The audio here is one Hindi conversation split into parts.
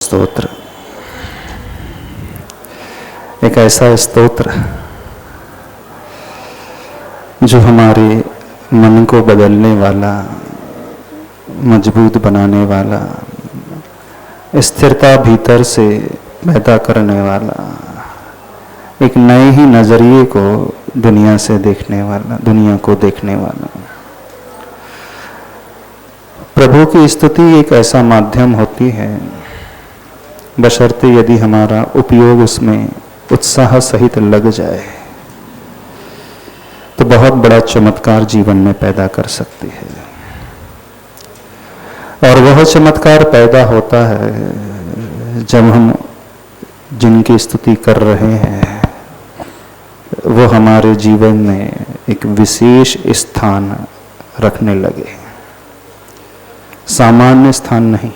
स्तोत्र, एक ऐसा स्तोत्र जो हमारे मन को बदलने वाला, मजबूत बनाने वाला, स्थिरता भीतर से पैदा करने वाला, एक नए ही नजरिए को दुनिया से देखने वाला, दुनिया को देखने वाला। प्रभु की स्तुति एक ऐसा माध्यम होती है, बशर्ते यदि हमारा उपयोग उसमें उत्साह सहित लग जाए तो बहुत बड़ा चमत्कार जीवन में पैदा कर सकती है। और वह चमत्कार पैदा होता है जब हम जिनकी स्तुति कर रहे हैं वो हमारे जीवन में एक विशेष स्थान रखने लगे। सामान्य स्थान नहीं,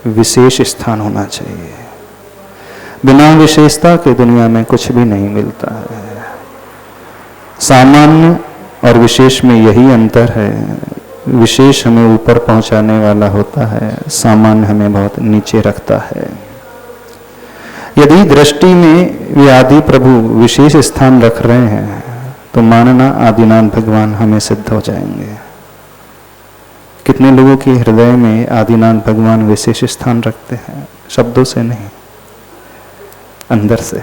विशेष स्थान होना चाहिए। बिना विशेषता के दुनिया में कुछ भी नहीं मिलता है। सामान्य और विशेष में यही अंतर है। विशेष हमें ऊपर पहुंचाने वाला होता है, सामान्य हमें बहुत नीचे रखता है। यदि दृष्टि में वे आदि प्रभु विशेष स्थान रख रहे हैं तो मानना आदिनाथ भगवान हमें सिद्ध हो जाएंगे। कितने लोगों के हृदय में आदिनाथ भगवान विशेष स्थान रखते हैं, शब्दों से नहीं, अंदर से।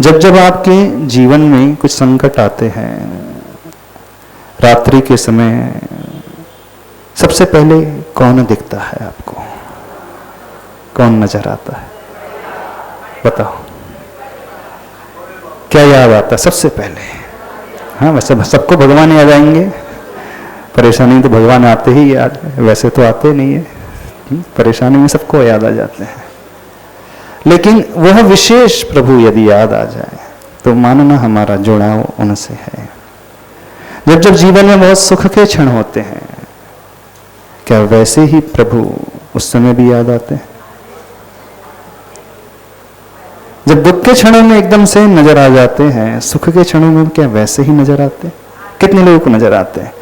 जब जब आपके जीवन में कुछ संकट आते हैं, रात्रि के समय सबसे पहले कौन दिखता है आपको? कौन नजर आता है? बताओ, क्या याद आता है सबसे पहले? हाँ, वैसे सबको भगवान याद आएंगे। परेशानी तो भगवान आते ही याद है, वैसे तो आते नहीं है। परेशानी में सबको याद आ जाते हैं, लेकिन वह विशेष प्रभु यदि याद आ जाए तो मानना हमारा जुड़ाव उनसे है। जब जब जीवन में बहुत सुख के क्षण होते हैं, क्या वैसे ही प्रभु उस समय भी याद आते हैं? जब दुख के क्षणों में एकदम से नजर आ जाते हैं, सुख के क्षणों में क्या वैसे ही नजर आते हैं? कितने लोगों को नजर आते हैं?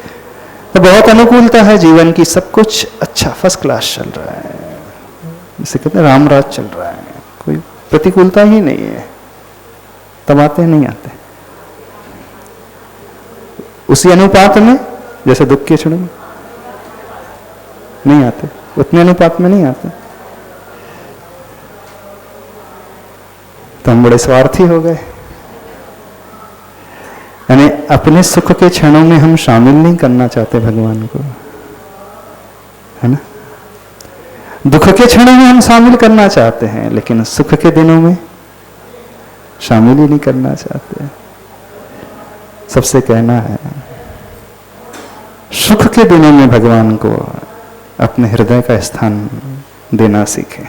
तो बहुत अनुकूलता है जीवन की, सब कुछ अच्छा फर्स्ट क्लास चल रहा है, जिसे कहते हैं राम राज चल रहा है, कोई प्रतिकूलता ही नहीं है, तब आते नहीं आते? उसी अनुपात में जैसे दुख के क्षण में नहीं आते, उतने अनुपात में नहीं आते। तो हम बड़े स्वार्थी हो गए, यानी अपने सुख के क्षणों में हम शामिल नहीं करना चाहते भगवान को, है ना? दुख के क्षणों में हम शामिल करना चाहते हैं, लेकिन सुख के दिनों में शामिल ही नहीं करना चाहते। सबसे कहना है, सुख के दिनों में भगवान को अपने हृदय का स्थान देना सीखें।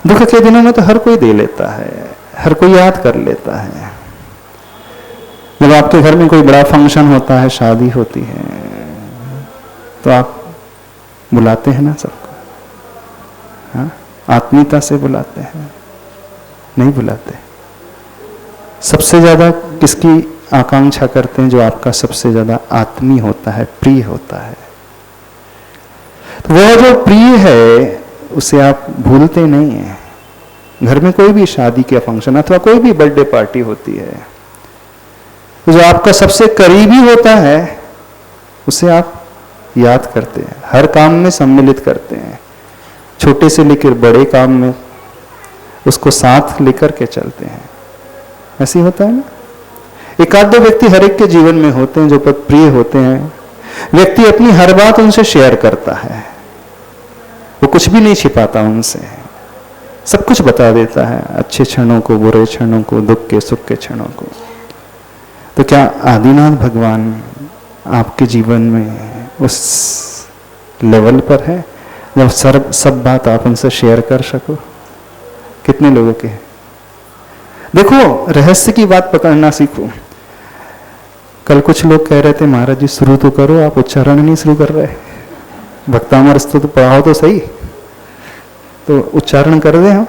दुख के दिनों में तो हर कोई दे लेता है, हर कोई याद कर लेता है। जब आपके घर में कोई बड़ा फंक्शन होता है, शादी होती है, तो आप बुलाते हैं ना सबको? हाँ, आत्मीयता से बुलाते हैं? नहीं बुलाते। सबसे ज्यादा किसकी आकांक्षा करते हैं? जो आपका सबसे ज्यादा आत्मीय होता है, प्रिय होता है। तो वह जो प्रिय है उसे आप भूलते नहीं हैं। घर में कोई भी शादी के फंक्शन अथवा कोई भी बर्थडे पार्टी होती है, तो जो आपका सबसे करीबी होता है उसे आप याद करते हैं, हर काम में सम्मिलित करते हैं, छोटे से लेकर बड़े काम में उसको साथ लेकर के चलते हैं। ऐसे ही होता है ना? एक आधे व्यक्ति हर एक के जीवन में होते हैं जो प्रिय होते हैं। व्यक्ति अपनी हर बात उनसे शेयर करता है, वो कुछ भी नहीं छिपाता उनसे, सब कुछ बता देता है, अच्छे क्षणों को, बुरे क्षणों को, दुख के सुख के क्षणों को। तो क्या आदिनाथ भगवान आपके जीवन में उस लेवल पर है जब सब बात आप उनसे शेयर कर सको? कितने लोगों के? देखो, रहस्य की बात पकड़ना सीखो। कल कुछ लोग कह रहे थे, महाराज जी शुरू तो करो, आप उच्चारण नहीं शुरू कर रहे। भक्तामर स्तुति तो पढ़ाओ तो सही, तो उच्चारण कर दे हम।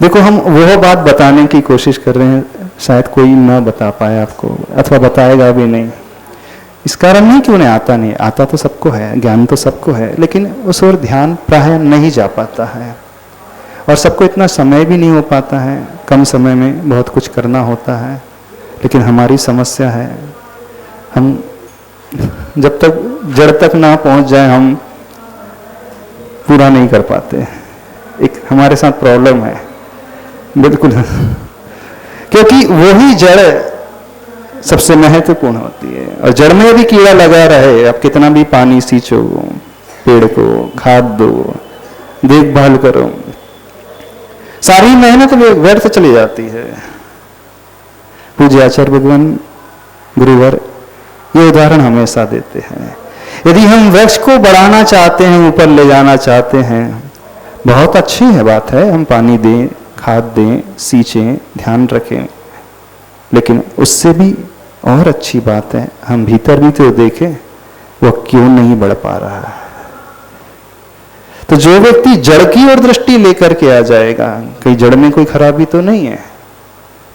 देखो, हम वह बात बताने की कोशिश कर रहे हैं, शायद कोई ना बता पाए आपको, अथवा बताएगा भी नहीं। इस कारण नहीं कि उन्हें आता नहीं, आता तो सबको है, ज्ञान तो सबको है, लेकिन उस ओर ध्यान प्राय नहीं जा पाता है। और सबको इतना समय भी नहीं हो पाता है, कम समय में बहुत कुछ करना होता है। लेकिन हमारी समस्या है, हम जब तक जड़ तक ना पहुंच जाए हम पूरा नहीं कर पाते। एक हमारे साथ प्रॉब्लम है बिल्कुल, क्योंकि वही जड़ सबसे महत्वपूर्ण होती है। और जड़ में भी कीड़ा लगा रहे, आप कितना भी पानी सींचो, पेड़ को खाद दो, देखभाल करो, सारी मेहनत व्यर्थ चली जाती है। पूज्य आचार्य भगवान गुरुवर ये उदाहरण हमेशा देते हैं। यदि हम वृक्ष को बढ़ाना चाहते हैं, ऊपर ले जाना चाहते हैं, बहुत अच्छी है बात है, हम पानी दें, खाद दें, सींचें, ध्यान रखें, लेकिन उससे भी और अच्छी बात है हम भीतर भी तो देखें वह क्यों नहीं बढ़ पा रहा है। तो जो व्यक्ति जड़ की ओर दृष्टि लेकर के आ जाएगा, कहीं जड़ में कोई खराबी तो नहीं है,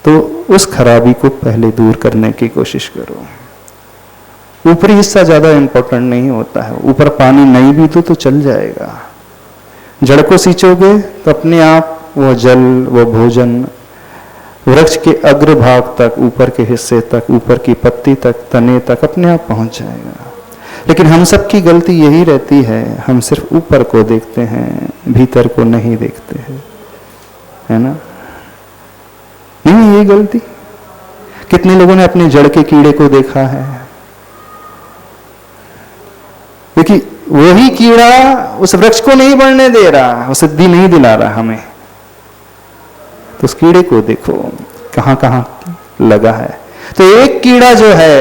तो उस खराबी को पहले दूर करने की कोशिश करो। ऊपरी हिस्सा ज्यादा इंपॉर्टेंट नहीं होता है, ऊपर पानी नहीं भी तो चल जाएगा। जड़ को सींचोगे तो अपने आप वह जल, वह भोजन वृक्ष के अग्रभाग तक, ऊपर के हिस्से तक, ऊपर की पत्ती तक, तने तक अपने आप पहुंच जाएगा। लेकिन हम सब की गलती यही रहती है, हम सिर्फ ऊपर को देखते हैं, भीतर को नहीं देखते हैं, है ना? नहीं, ये गलती। कितने लोगों ने अपने जड़ के कीड़े को देखा है? क्योंकि वही कीड़ा उस वृक्ष को नहीं बढ़ने दे रहा, वो सिद्धि नहीं दिला रहा हमें। तो उस कीड़े को देखो कहां कहां लगा है। तो एक कीड़ा जो है,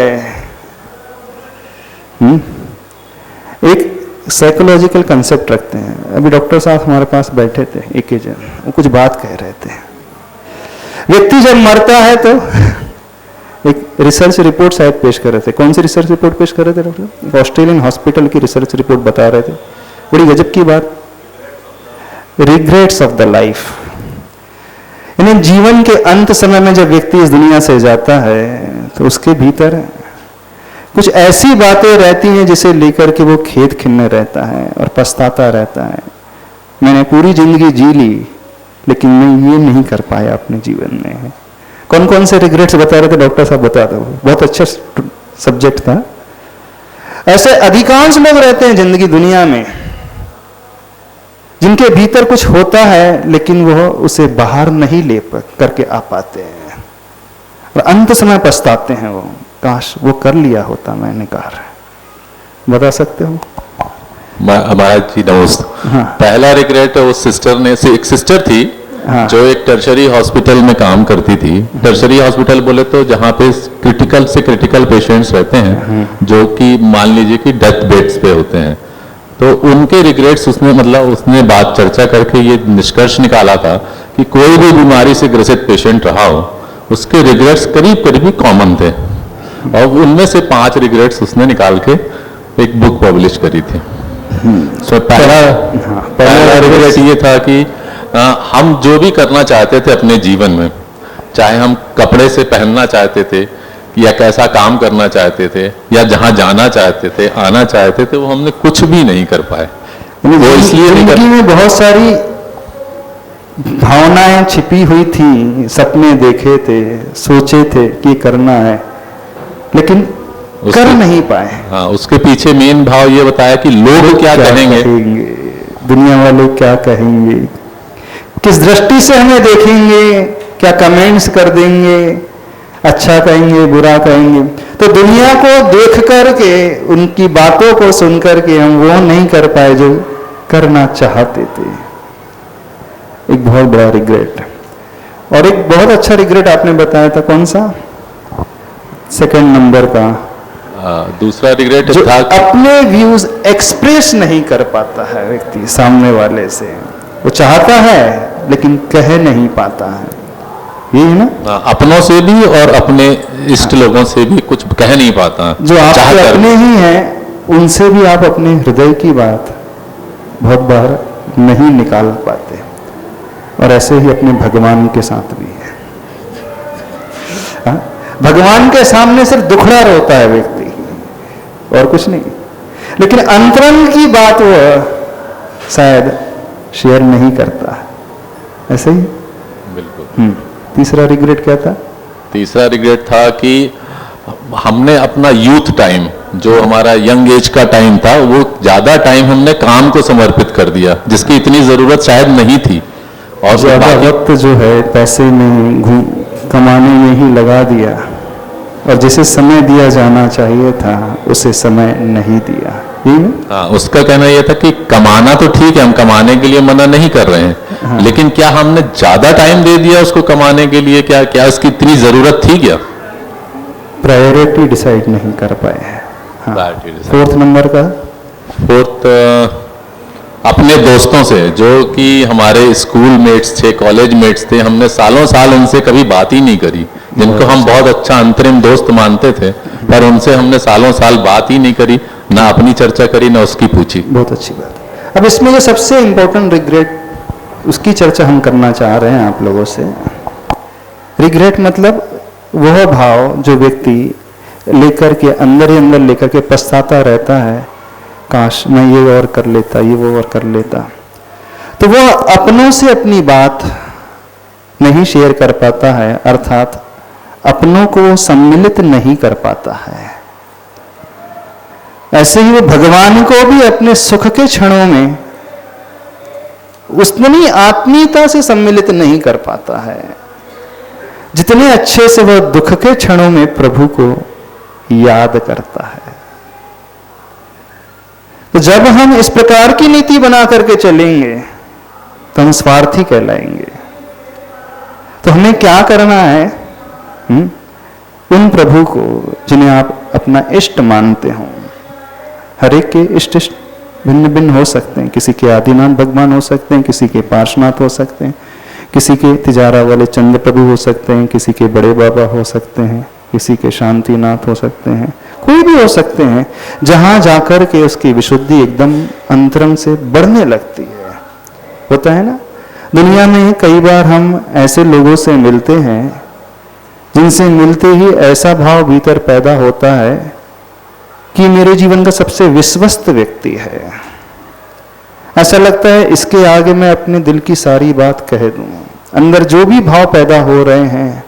एक साइकोलॉजिकल कंसेप्ट रखते हैं। अभी डॉक्टर साहब हमारे पास बैठे थे, एक जन, वो कुछ बात कह रहे थे। व्यक्ति जब मरता है तो एक रिसर्च रिपोर्ट शायद पेश कर रहे थे। कौन सी रिसर्च रिपोर्ट पेश कर रहे थे डॉक्टर? ऑस्ट्रेलियन हॉस्पिटल की रिसर्च रिपोर्ट बता रहे थे, बड़ी गजब की बात, रिग्रेट्स ऑफ द लाइफ। यानी जीवन के अंत समय में जब व्यक्ति इस दुनिया से जाता है तो उसके भीतर कुछ ऐसी बातें रहती हैं जिसे लेकर के वो खेद खिन्न रहता है और पछताता रहता है। मैंने पूरी जिंदगी जी ली लेकिन मैं ये नहीं कर पाया अपने जीवन में। कौन कौन से रिग्रेट्स बता रहे थे डॉक्टर साहब? बता दो, बहुत अच्छा सब्जेक्ट था। ऐसे अधिकांश लोग रहते हैं जिंदगी दुनिया में जिनके भीतर कुछ होता है लेकिन वह उसे बाहर नहीं ले करके आ पाते हैं और अंत समय पछताते हैं। वो काश वो कर लिया होता मैंने कहा। बता सकते हो? हमारा जी नमस्ते। हाँ। पहला रिग्रेट उस सिस्टर ने, एक सिस्टर थी। हाँ। जो एक टर्शरी हॉस्पिटल में काम करती थी। टर्शरी हॉस्पिटल बोले तो जहाँ पे क्रिटिकल से क्रिटिकल पेशेंट्स रहते हैं जो कि मान लीजिए कि डेथ बेड्स पे होते हैं। तो उनके रिग्रेट्स उसने बात चर्चा करके ये निष्कर्ष निकाला था कि कोई भी बीमारी से ग्रसित पेशेंट रहा हो उसके रिग्रेट्स करीब करीब ही कॉमन थे और उनमें से 5 रिग्रेट्स उसने निकाल के एक बुक पब्लिश करी थी। तो पहला रिग्रेट ये था कि हम जो भी करना चाहते थे अपने जीवन में, चाहे हम कपड़े से पहनना चाहते थे या कैसा काम करना चाहते थे या जहां जाना चाहते थे, आना चाहते थे, वो हमने कुछ भी नहीं कर पाए। वो इसलिए जिंदगी में बहुत सारी भावनाएं छिपी हुई थी, सपने देखे थे, सोचे थे कि करना है लेकिन कर नहीं पाए। हाँ, उसके पीछे मेन भाव ये बताया कि लोग क्या कहेंगे, दुनिया वाले क्या कहेंगे, किस दृष्टि से हमें देखेंगे, क्या कमेंट्स कर देंगे, अच्छा कहेंगे, बुरा कहेंगे। तो दुनिया को देख करके, उनकी बातों को सुन करके हम वो नहीं कर पाए जो करना चाहते थे। एक बहुत बड़ा रिग्रेट। और एक बहुत अच्छा रिग्रेट आपने बताया था, कौन सा? सेकंड नंबर का। दूसरा रिग्रेट जो था अपने व्यूज एक्सप्रेस नहीं कर पाता है व्यक्ति सामने वाले से। वो चाहता है लेकिन कह नहीं पाता है, ये है ना? अपनों से भी और अपने इष्ट लोगों से भी कुछ कह नहीं पाता। जो आपके अपने ही हैं उनसे भी आप अपने हृदय की बात बहुत बार नहीं निकाल पाते। और ऐसे ही अपने भगवान के साथ भी है। भगवान के सामने सिर्फ दुखड़ा रोता है व्यक्ति, और कुछ नहीं। लेकिन अंतरंग की बात वो शायद शेयर नहीं करता, ऐसे ही। बिल्कुल। तीसरा रिग्रेट क्या था? तीसरा रिग्रेट था कि हमने अपना यूथ टाइम, जो हमारा यंग एज का टाइम था, वो ज्यादा टाइम हमने काम को समर्पित कर दिया, जिसकी इतनी जरूरत शायद नहीं थी। और ज्यादा वक्त जो है पैसे में कमाने में ही लगा दिया, और जिसे समय दिया जाना चाहिए था उसे समय नहीं दिया। हाँ, उसका कहना यह था कि कमाना तो ठीक है, हम कमाने के लिए मना नहीं कर रहे हैं, हाँ। लेकिन क्या हमने ज्यादा टाइम दे दिया उसको कमाने के लिए? क्या उसकी इतनी जरूरत थी क्या? प्रायोरिटी डिसाइड नहीं कर पाए हैं। हाँ। फोर्थ नंबर का, फोर्थ अपने दोस्तों से, जो कि हमारे स्कूल मेट्स थे, कॉलेज मेट्स थे, हमने सालों साल उनसे कभी बात ही नहीं करी, जिनको हम बहुत अच्छा अंतरिम दोस्त मानते थे, पर उनसे हमने सालों साल बात ही नहीं करी, ना अपनी चर्चा करी ना उसकी पूछी। बहुत अच्छी बात है। अब इसमें जो सबसे इंपॉर्टेंट रिग्रेट, उसकी चर्चा हम करना चाह रहे हैं आप लोगों से। रिग्रेट मतलब वह भाव जो व्यक्ति लेकर के अंदर ही अंदर लेकर के पछताता रहता है, काश मैं ये और कर लेता, ये वो और कर लेता। तो वह अपनों से अपनी बात नहीं शेयर कर पाता है, अर्थात अपनों को सम्मिलित नहीं कर पाता है। ऐसे ही वो भगवान को भी अपने सुख के क्षणों में उतनी आत्मीयता से सम्मिलित नहीं कर पाता है जितने अच्छे से वह दुख के क्षणों में प्रभु को याद करता है। तो जब हम इस प्रकार की नीति बना करके चलेंगे तो हम स्वार्थी कहलाएंगे। तो हमें क्या करना है? उन प्रभु को जिन्हें आप अपना इष्ट मानते हो, हर एक के इष्ट भिन्न भिन्न हो सकते हैं। किसी के आदिनाथ भगवान हो सकते हैं, किसी के पार्श्वनाथ हो सकते हैं, किसी के तिजारा वाले चंद्र प्रभु हो सकते हैं, किसी के बड़े बाबा हो सकते हैं, किसी के शांतिनाथ हो सकते हैं, कोई भी हो सकते हैं। जहां जाकर के उसकी विशुद्धि एकदम अंतरंग से बढ़ने लगती है। होता है ना, दुनिया में कई बार हम ऐसे लोगों से मिलते हैं जिनसे मिलते ही ऐसा भाव भीतर पैदा होता है कि मेरे जीवन का सबसे विश्वस्त व्यक्ति है। ऐसा लगता है इसके आगे मैं अपने दिल की सारी बात कह दूं। अंदर जो भी भाव पैदा हो रहे हैं,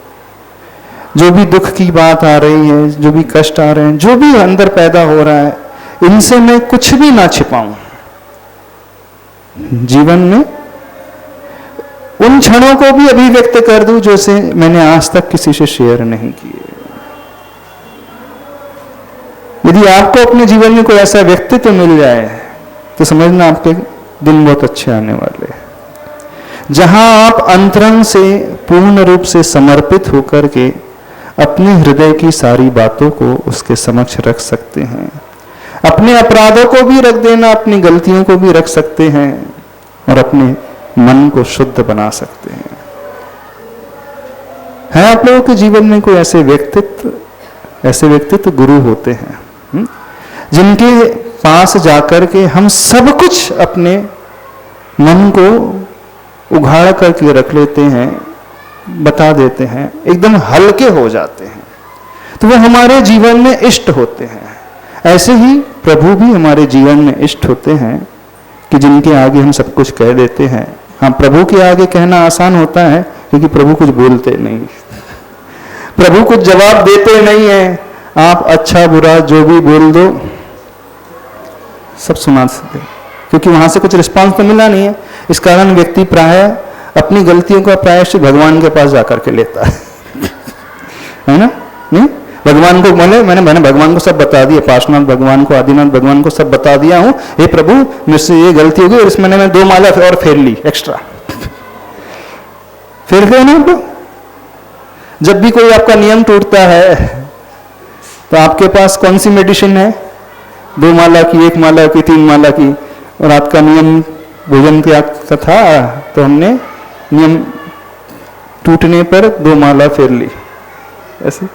जो भी दुख की बात आ रही है, जो भी कष्ट आ रहे हैं, जो भी अंदर पैदा हो रहा है, इनसे मैं कुछ भी ना छिपाऊं। जीवन में उन क्षणों को भी अभिव्यक्त कर दूं जो से मैंने आज तक किसी से शेयर नहीं किए। यदि आपको अपने जीवन में कोई ऐसा व्यक्तित्व मिल जाए तो समझना आपके दिन बहुत अच्छे आने वाले हैं, जहां आप अंतरंग से पूर्ण रूप से समर्पित होकर के अपने हृदय की सारी बातों को उसके समक्ष रख सकते हैं। अपने अपराधों को भी रख देना, अपनी गलतियों को भी रख सकते हैं और अपने मन को शुद्ध बना सकते हैं। है आप लोगों के जीवन में कोई ऐसे व्यक्तित्व गुरु होते हैं जिनके पास जाकर के हम सब कुछ अपने मन को उघाड़ करके रख लेते हैं, बता देते हैं, एकदम हल्के हो जाते हैं, तो वो हमारे जीवन में इष्ट होते हैं। ऐसे ही प्रभु भी हमारे जीवन में इष्ट होते हैं कि जिनके आगे हम सब कुछ कह देते हैं। हाँ, प्रभु के आगे कहना आसान होता है क्योंकि प्रभु कुछ बोलते नहीं, प्रभु कुछ जवाब देते नहीं है। आप अच्छा बुरा जो भी बोल दो सब सुना सकते, क्योंकि वहां से कुछ रिस्पांस तो मिला नहीं है। इस कारण व्यक्ति प्राय अपनी गलतियों का प्रायश्चित भगवान के पास जाकर के लेता है ना? नहीं, भगवान को मैंने भगवान को सब बता दिया, पार्श्वनाथ भगवान को, आदिनाथ भगवान को सब बता दिया हूं, हे प्रभु मुझसे ये गलती हो गई और इस महीने में 2 माला और फेर ली एक्स्ट्रा। फेर गए ना आप। जब भी कोई आपका नियम टूटता है तो आपके पास कौन सी मेडिसिन है? 2 माला की, 1 माला की, 3 माला की। और आपका नियम भोजन त्याग का था तो हमने नियम टूटने पर 2 माला फेर ली। ऐसे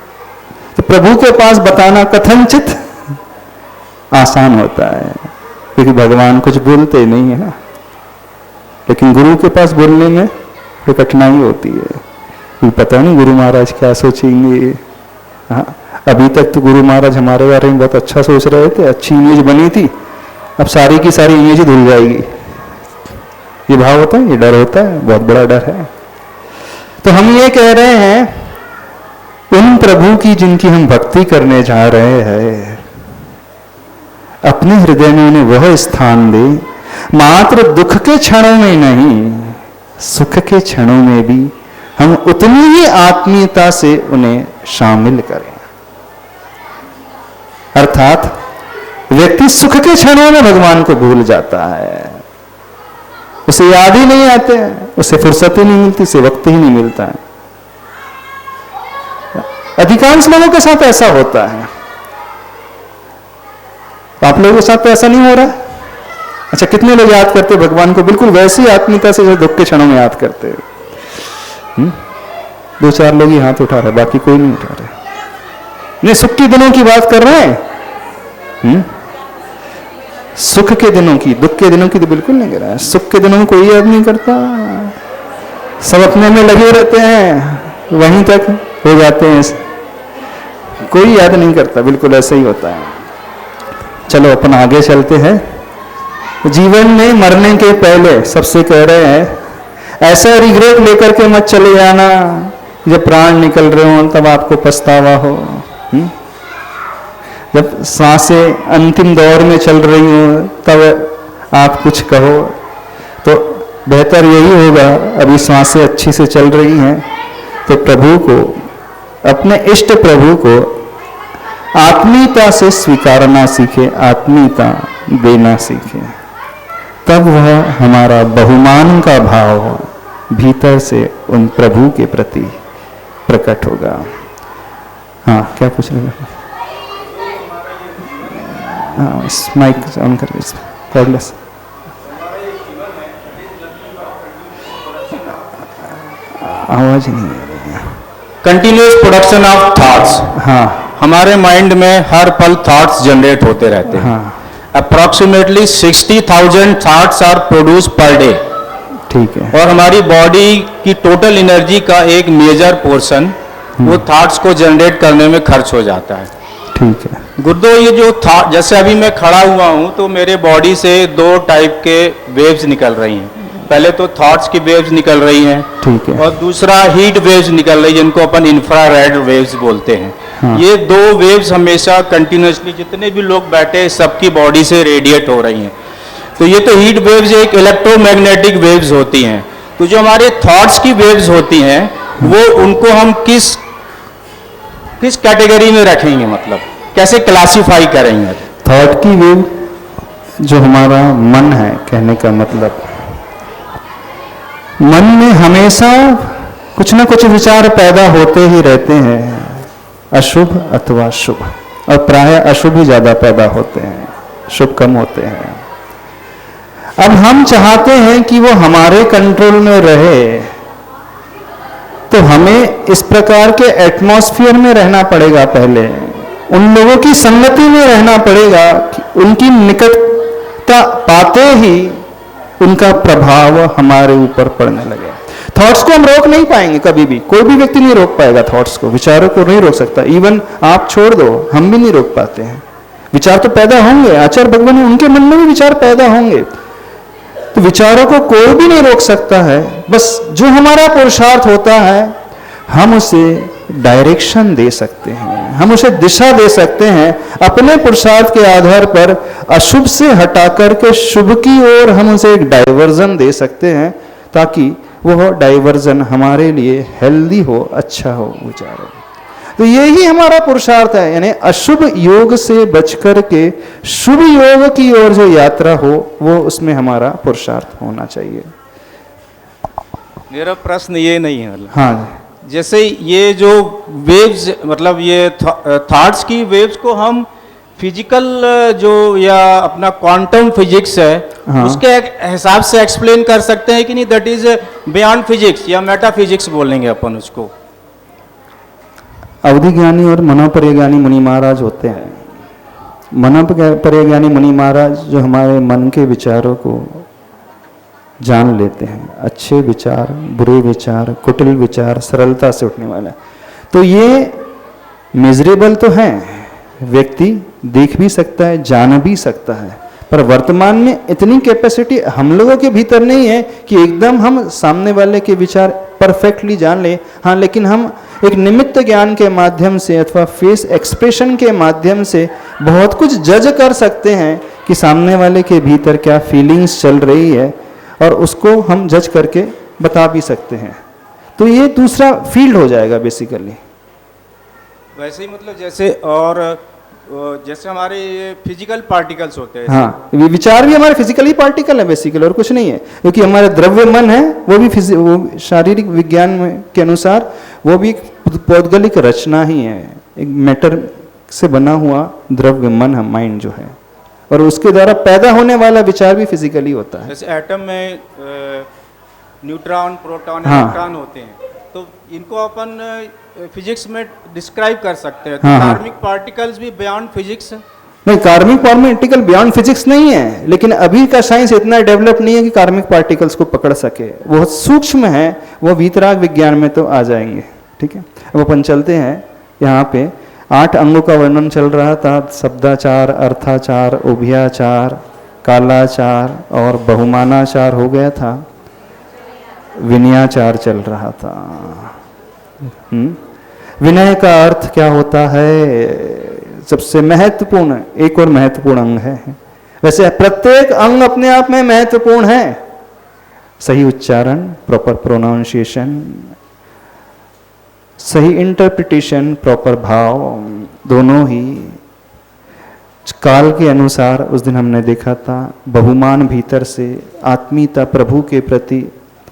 तो प्रभु के पास बताना कथनचित आसान होता है क्योंकि भगवान कुछ बोलते नहीं है ना, लेकिन गुरु के पास बोलने में कोई कठिनाई होती है। पता नहीं गुरु महाराज क्या सोचेंगे। हाँ, अभी तक तो गुरु महाराज हमारे बारे में बहुत अच्छा सोच रहे थे, अच्छी इमेज बनी थी, अब सारी की सारी इमेज धुल जाएगी। ये भाव होता है, ये डर होता है, बहुत बड़ा डर है। तो हम ये कह रहे हैं उन प्रभु की जिनकी हम भक्ति करने जा रहे हैं, अपने हृदय में उन्हें वह स्थान दे, मात्र दुख के क्षणों में नहीं, सुख के क्षणों में भी हम उतनी ही आत्मीयता से उन्हें शामिल करें। अर्थात व्यक्ति सुख के क्षणों में भगवान को भूल जाता है, उसे याद ही नहीं आते हैं, उसे फुर्सत ही नहीं मिलती, उसे वक्त ही नहीं मिलता है। अधिकांश लोगों के साथ ऐसा होता है। आप लोगों के साथ तो ऐसा नहीं हो रहा। अच्छा, कितने लोग याद करते भगवान को बिल्कुल वैसी आत्मीयता से जैसे दुख के क्षणों में याद करते? 2-4 लोग ही हाथ उठा रहे, बाकी कोई नहीं उठा रहे। नहीं, सुख के दिनों की बात कर रहे हैं। सुख के दिनों की, दुख के दिनों की तो बिल्कुल नहीं कर रहा है। सुख के दिनों में कोई याद नहीं करता, सब अपने में लगे रहते हैं, वहीं तक हो जाते हैं, कोई याद नहीं करता। बिल्कुल ऐसा ही होता है। चलो अपन आगे चलते हैं। जीवन में मरने के पहले सबसे कह रहे हैं, ऐसा रिग्रेट लेकर के मत चले जाना जब प्राण निकल रहे हो तब आपको पछतावा हो। जब सांसें अंतिम दौर में चल रही हो तब आप कुछ कहो, तो बेहतर यही होगा अभी सांसें अच्छी से चल रही हैं तो प्रभु को, अपने इष्ट प्रभु को आत्मीयता से स्वीकारना सीखे, आत्मीयता देना सीखे, तब वह हमारा बहुमान का भाव भीतर से उन प्रभु के प्रति प्रकट होगा। हाँ, क्या पूछ रहे हैं? हाँ, माइक ऑन करके कॉर्डलेस। आवाज नहीं आ रही है। Continuous production of thoughts. हाँ, हमारे माइंड में हर पल थॉट्स जनरेट होते रहते हैं। हाँ, approximately 60,000 thoughts are produce per day. ठीक है। और हमारी बॉडी की टोटल एनर्जी का एक मेजर पोर्शन वो थॉट्स को जनरेट करने में खर्च हो जाता है। ठीक है। गुरुदेव, ये जो थॉट, जैसे अभी मैं खड़ा हुआ हूँ तो मेरे बॉडी से 2 टाइप के वेव्स निकल रही हैं। पहले तो थॉट्स की वेव्स निकल रही हैं, ठीक है। और दूसरा हीट वेव्स निकल रही है जिनको अपन इंफ्रारेड वेव्स बोलते हैं। हाँ। ये 2 वेव्स हमेशा कंटिन्यूसली जितने भी लोग बैठे सबकी बॉडी से रेडिएट हो रही हैं। तो ये तो हीट वेव्स एक इलेक्ट्रोमैग्नेटिक वेव्स होती हैं। तो जो हमारे थॉट्स की वेव्स होती हैं वो उनको हम किस कैटेगरी में रखेंगे, मतलब कैसे क्लासिफाई करेंगे? थॉट की वेव जो हमारा मन है, कहने का मतलब मन में हमेशा कुछ ना कुछ विचार पैदा होते ही रहते हैं, अशुभ अथवा शुभ, और प्राय अशुभ ही ज्यादा पैदा होते हैं, शुभ कम होते हैं। अब हम चाहते हैं कि वो हमारे कंट्रोल में रहे, तो हमें इस प्रकार के एटमॉस्फेयर में रहना पड़ेगा। पहले उन लोगों की संगति में रहना पड़ेगा कि उनकी निकटता पाते ही उनका प्रभाव हमारे ऊपर पड़ने लगे। थॉट्स को हम रोक नहीं पाएंगे कभी भी, कोई भी व्यक्ति नहीं रोक पाएगा थॉट्स को, विचारों को नहीं रोक सकता। इवन आप छोड़ दो, हम भी नहीं रोक पाते हैं। विचार तो पैदा होंगे, आचार्य भगवान उनके मन में भी विचार पैदा होंगे, तो विचारों को कोई भी नहीं रोक सकता है। बस जो हमारा पुरुषार्थ होता है हम उसे डायरेक्शन दे सकते हैं, हम उसे दिशा दे सकते हैं। अपने पुरुषार्थ के आधार पर अशुभ से हटा करके शुभ की ओर हम उसे एक डाइवर्जन दे सकते हैं, ताकि वह डाइवर्जन हमारे लिए हेल्दी हो, अच्छा हो विचारों। तो यही हमारा पुरुषार्थ है, यानी अशुभ योग से बचकर के शुभ योग की ओर जो यात्रा हो वो उसमें हमारा पुरुषार्थ होना चाहिए। मेरा प्रश्न ये नहीं है, मतलब हाँ, जैसे ये जो वेव्स, मतलब ये थॉट्स की वेव्स को हम फिजिकल जो या अपना क्वांटम फिजिक्स है, हाँ, उसके हिसाब से एक्सप्लेन कर सकते हैं कि नहीं? दैट इज बियॉन्ड फिजिक्स या मेटाफिजिक्स बोलेंगे अपन उसको। अवधि ज्ञानी और मनोपरिज्ञानी मुनि महाराज होते हैं। मनोपरिज्ञानी मुनि महाराज जो हमारे मन के विचारों को जान लेते हैं, अच्छे विचार, बुरे विचार, कुटिल विचार, सरलता से उठने वाला। तो ये मिजरेबल तो है, व्यक्ति देख भी सकता है, जान भी सकता है, पर वर्तमान में इतनी कैपेसिटी हम लोगों के भीतर नहीं है कि एकदम हम सामने वाले के विचार परफेक्टली जान ले। हाँ, लेकिन हम एक निमित्त ज्ञान के माध्यम से अथवा फेस एक्सप्रेशन के माध्यम से बहुत कुछ जज कर सकते हैं कि सामने वाले के भीतर क्या फीलिंग्स चल रही है, और उसको हम जज करके बता भी सकते हैं। तो ये दूसरा फील्ड हो जाएगा बेसिकली। वैसे ही मतलब जैसे और जैसे हमारे ये फिजिकल पार्टिकल्स होते हैं। हाँ, विचार भी हमारे फिजिकली पार्टिकल है बेसिकली, और कुछ नहीं है, क्योंकि हमारे द्रव्य मन है वो भी वो शारीरिक विज्ञान के अनुसार वो भी पौद्गलिक रचना ही है, एक मैटर से बना हुआ द्रव्य मन है, माइंड जो है, और उसके द्वारा पैदा होने वाला विचार भी फिजिकली होता है। जैसे एटम में न्यूट्रॉन, प्रोटॉन, हाँ। इलेक्ट्रॉन होते हैं, तो इनको अपन फिजिक्स में डिस्क्राइब कर सकते हैं। तो हाँ, हाँ। कार्मिक पार्टिकल्स भी बियॉन्ड फिजिक्स है। नहीं, कार्मिक पार्टिकल बियॉन्ड फिजिक्स नहीं है, लेकिन अभी का साइंस इतना डेवलप नहीं है कि कार्मिक पार्टिकल्स को पकड़ सके, वो सूक्ष्म है, वो वीतराग विज्ञान में तो आ जाएंगे। ठीक है, अब अपन चलते हैं। यहाँ पे 8 अंगों का वर्णन चल रहा था, शब्दाचार, अर्थाचार, उभयाचार, कालाचार और बहुमानाचार हो गया था, विनयाचार चल रहा था। विनय का अर्थ क्या होता है? सबसे महत्वपूर्ण, एक और महत्वपूर्ण अंग है। वैसे प्रत्येक अंग अपने आप में महत्वपूर्ण है। सही उच्चारण, प्रॉपर प्रोनाउंसिएशन, सही इंटरप्रिटेशन, प्रॉपर भाव, दोनों ही काल के अनुसार। उस दिन हमने देखा था बहुमान भीतर से, आत्मीयता प्रभु के प्रति।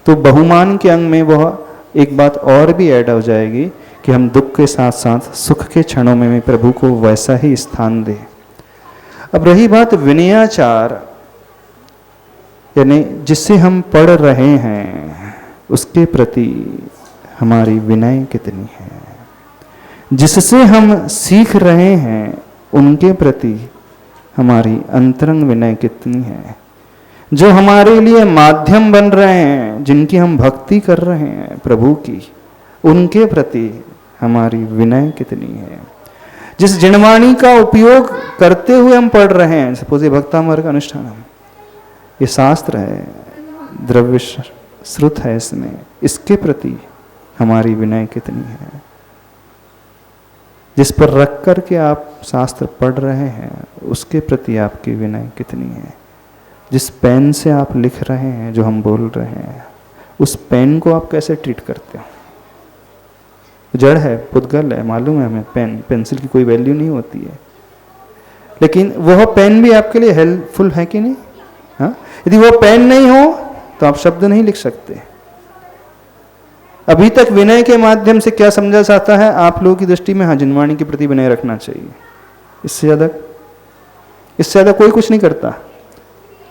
तो बहुमान के अंग में वह एक बात और भी ऐड हो जाएगी कि हम दुख के साथ साथ सुख के क्षणों में भी प्रभु को वैसा ही स्थान दें। अब रही बात विनयाचार, यानी जिससे हम पढ़ रहे हैं उसके प्रति हमारी विनय कितनी है, जिससे हम सीख रहे हैं उनके प्रति हमारी अंतरंग विनय कितनी है, जो हमारे लिए माध्यम बन रहे हैं, जिनकी हम भक्ति कर रहे हैं प्रभु की, उनके प्रति हमारी विनय कितनी है। जिस जिनवाणी का उपयोग करते हुए हम पढ़ रहे हैं, सपोज ये भक्तामृत का अनुष्ठान, ये शास्त्र है, द्रव्य श्रुत है, इसमें इसके प्रति हमारी विनय कितनी है। जिस पर रख कर के आप शास्त्र पढ़ रहे हैं उसके प्रति आपकी विनय कितनी है। जिस पेन से आप लिख रहे हैं, जो हम बोल रहे हैं, उस पेन को आप कैसे ट्रीट करते हो? जड़ है, पुद्गल है, मालूम है हमें, पेन पेंसिल की कोई वैल्यू नहीं होती है, लेकिन वह पेन भी आपके लिए हेल्पफुल है कि नहीं? हाँ, यदि वो पेन नहीं हो तो आप शब्द नहीं लिख सकते। अभी तक विनय के माध्यम से क्या समझा जाता है आप लोगों की दृष्टि में? हाँ, जिनवाणी के प्रति विनय रखना चाहिए, इससे ज्यादा कोई कुछ नहीं करता,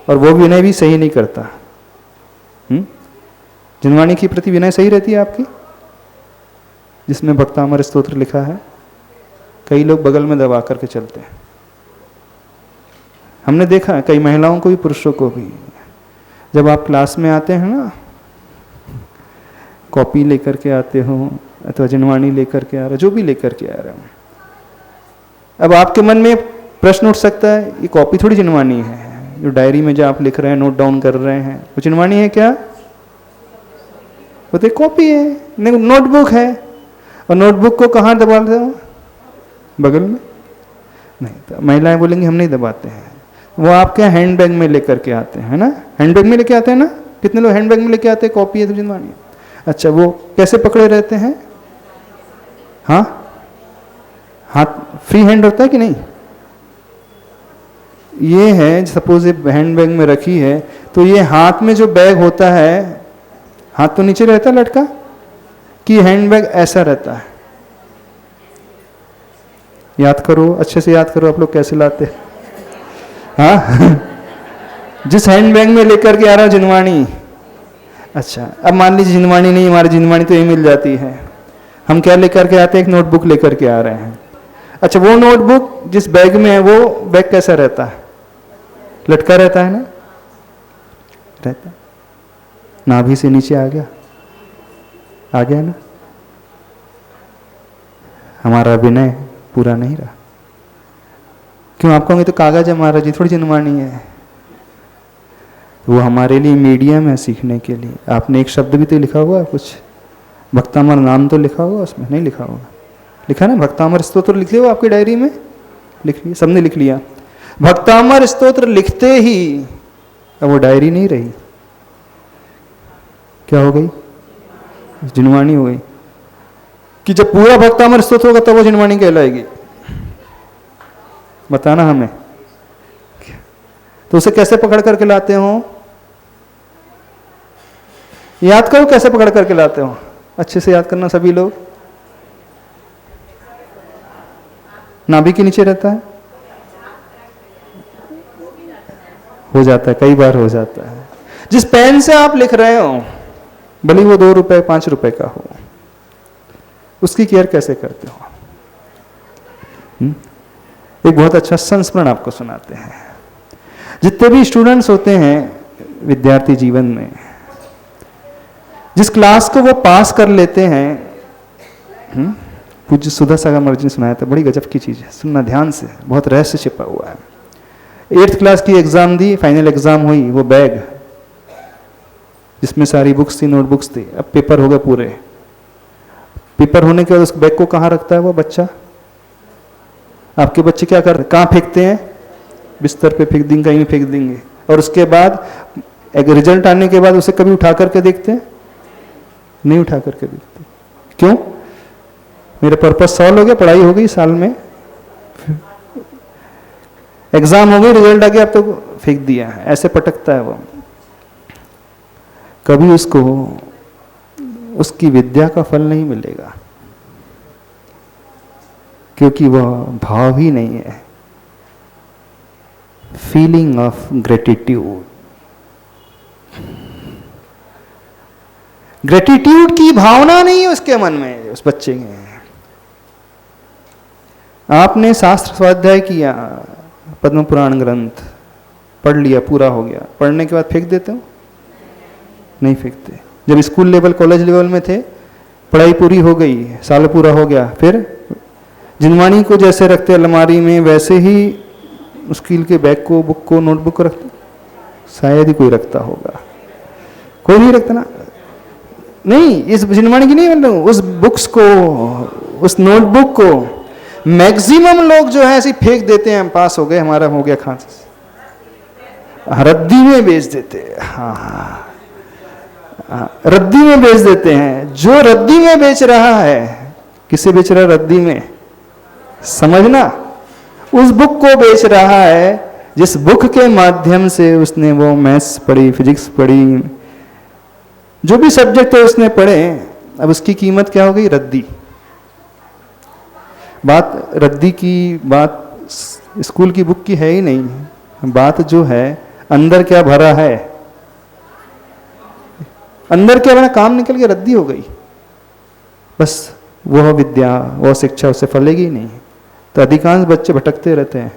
और वो विनय भी सही नहीं करता। जिनवाणी के प्रति विनय सही रहती है आपकी, जिसमें भक्तामृत स्तोत्र लिखा है। कई लोग बगल में दबा करके चलते हैं, हमने देखा है, कई महिलाओं को भी पुरुषों को भी। जब आप क्लास में आते हैं ना, कॉपी लेकर के आते हो अथवा जिनवाणी लेकर के आ रहे हो, जो भी लेकर के आ रहे हो, अब आपके मन में प्रश्न उठ सकता है, ये कॉपी थोड़ी जिनवाणी है, जो डायरी में जो आप लिख रहे हैं, नोट डाउन कर रहे हैं, वो जिनवाणी है क्या? वो तो कॉपी है, नोटबुक है, और नोटबुक को कहाँ दबाते हो? बगल में नहीं। तो महिलाएं बोलेंगी हम नहीं दबाते हैं, वो आपके हैंडबैग में लेकर के आते हैं, है ना? हैंडबैग में लेके आते हैं ना, कितने लोग हैंडबैग में लेके आते हैं कॉपी है तो जिनवाणी। अच्छा, वो कैसे पकड़े रहते हैं? हाँ, हाथ फ्री हैंड होता है कि नहीं? ये है, सपोज ये हैंडबैग में रखी है, तो ये हाथ में जो बैग होता है, हाथ तो नीचे रहता है लटका, कि हैंडबैग ऐसा रहता है? याद करो, अच्छे से याद करो, आप लोग कैसे लाते हैं? हाँ जिस हैंडबैग में लेकर के आ रहा हूं जिनवाणी, अच्छा, अब मान लीजिए जिनवाणी नहीं, हमारी जिनवाणी तो ये मिल जाती है, हम क्या लेकर के आते हैं? एक नोटबुक लेकर के आ रहे हैं। अच्छा, वो नोटबुक जिस बैग में है, वो बैग कैसा रहता है? लटका रहता है ना? रहता है, नाभि से नीचे आ गया ना? हमारा विनय पूरा नहीं रहा। क्यों? आप कहोगे तो कागज है महाराज जी, थोड़ी जिनवाणी है। वो हमारे लिए मीडियम है सीखने के लिए। आपने एक शब्द भी तो लिखा हुआ कुछ, भक्तामर नाम तो लिखा हुआ उसमें? नहीं लिखा होगा। लिखा ना भक्तामर स्तोत्र लिख लिया आपकी डायरी में? लिख लिया, सबने लिख लिया। भक्तामर स्तोत्र लिखते ही अब वो डायरी नहीं रही, क्या हो गई? जिनवाणी हो गई। कि जब पूरा भक्तामर स्तोत्र होगा तब वो जिनवाणी कहलाएगी। बताना हमें। तो उसे कैसे पकड़ करके लाते हो? याद करो कैसे पकड़ करके लाते हो। अच्छे से याद करना सभी लोग। नाभि के नीचे रहता है, हो जाता है, कई बार हो जाता है। जिस पेन से आप लिख रहे हो, भले वो 2 रुपए 5 रुपए का हो, उसकी केयर कैसे करते हो? एक बहुत अच्छा संस्मरण आपको सुनाते हैं। जितने भी स्टूडेंट्स होते हैं विद्यार्थी जीवन में, जिस क्लास को वो पास कर लेते हैं, पूज्य सुधा सागर जी ने सुनाया था, बड़ी गजब की चीज है, सुनना ध्यान से, बहुत रहस्य छिपा हुआ है। 8th क्लास की एग्जाम दी, फाइनल एग्जाम हुई, वो बैग जिसमें सारी बुक्स थी, नोटबुक्स थी, अब पेपर हो गए पूरे। पेपर होने के बाद उस बैग को कहाँ रखता है वो बच्चा? आपके बच्चे क्या कर रहे, कहाँ फेंकते हैं? बिस्तर पे फेंक देंगे, कहीं फेंक देंगे। और उसके बाद एक रिजल्ट आने के बाद उसे कभी उठा करके देखते हैं? नहीं उठा करके देखते। क्यों? मेरा पर्पस सॉल्व हो गया, पढ़ाई हो गई साल में, एग्जाम हो गई, रिजल्ट आ गया, अब तो फेंक दिया। ऐसे पटकता है वो। कभी उसको उसकी विद्या का फल नहीं मिलेगा, क्योंकि वह भाव ही नहीं है। फीलिंग ऑफ ग्रेटिट्यूड, ग्रेटिट्यूड की भावना नहीं है उसके मन में, उस बच्चे के। आपने शास्त्र स्वाध्याय किया, पद्म पुराण ग्रंथ पढ़ लिया, पूरा हो गया, पढ़ने के बाद फेंक देते हो? नहीं फेंकते। जब स्कूल लेवल कॉलेज लेवल में थे, पढ़ाई पूरी हो गई, साल पूरा हो गया, फिर जिनवाणी को जैसे रखते अलमारी में, वैसे ही स्कूल के बैग को, बुक को, नोटबुक को रखते? शायद ही कोई रखता होगा, कोई नहीं रखता ना। नहीं, इस जिनवाणी की नहीं बोल रहा हूं, उस बुक्स को, उस नोटबुक को मैक्सिमम लोग जो है ऐसे फेंक देते हैं, पास हो गए, हमारा हो गया खांस, रद्दी में बेच देते हैं। हाँ, रद्दी में बेच देते हैं। जो रद्दी में बेच रहा है, किसे बेच रहा है? रद्दी में, समझना, उस बुक को बेच रहा है जिस बुक के माध्यम से उसने वो मैथ्स पढ़ी, फिजिक्स पढ़ी, जो भी सब्जेक्ट है उसने पढ़े। अब उसकी कीमत क्या हो गई? रद्दी। बात रद्दी की बात स्कूल की बुक की है ही नहीं। बात जो है अंदर क्या भरा है, अंदर क्या बना, काम निकल के रद्दी हो गई। बस वह विद्या, वह शिक्षा उससे फलेगी नहीं। तो अधिकांश बच्चे भटकते रहते हैं,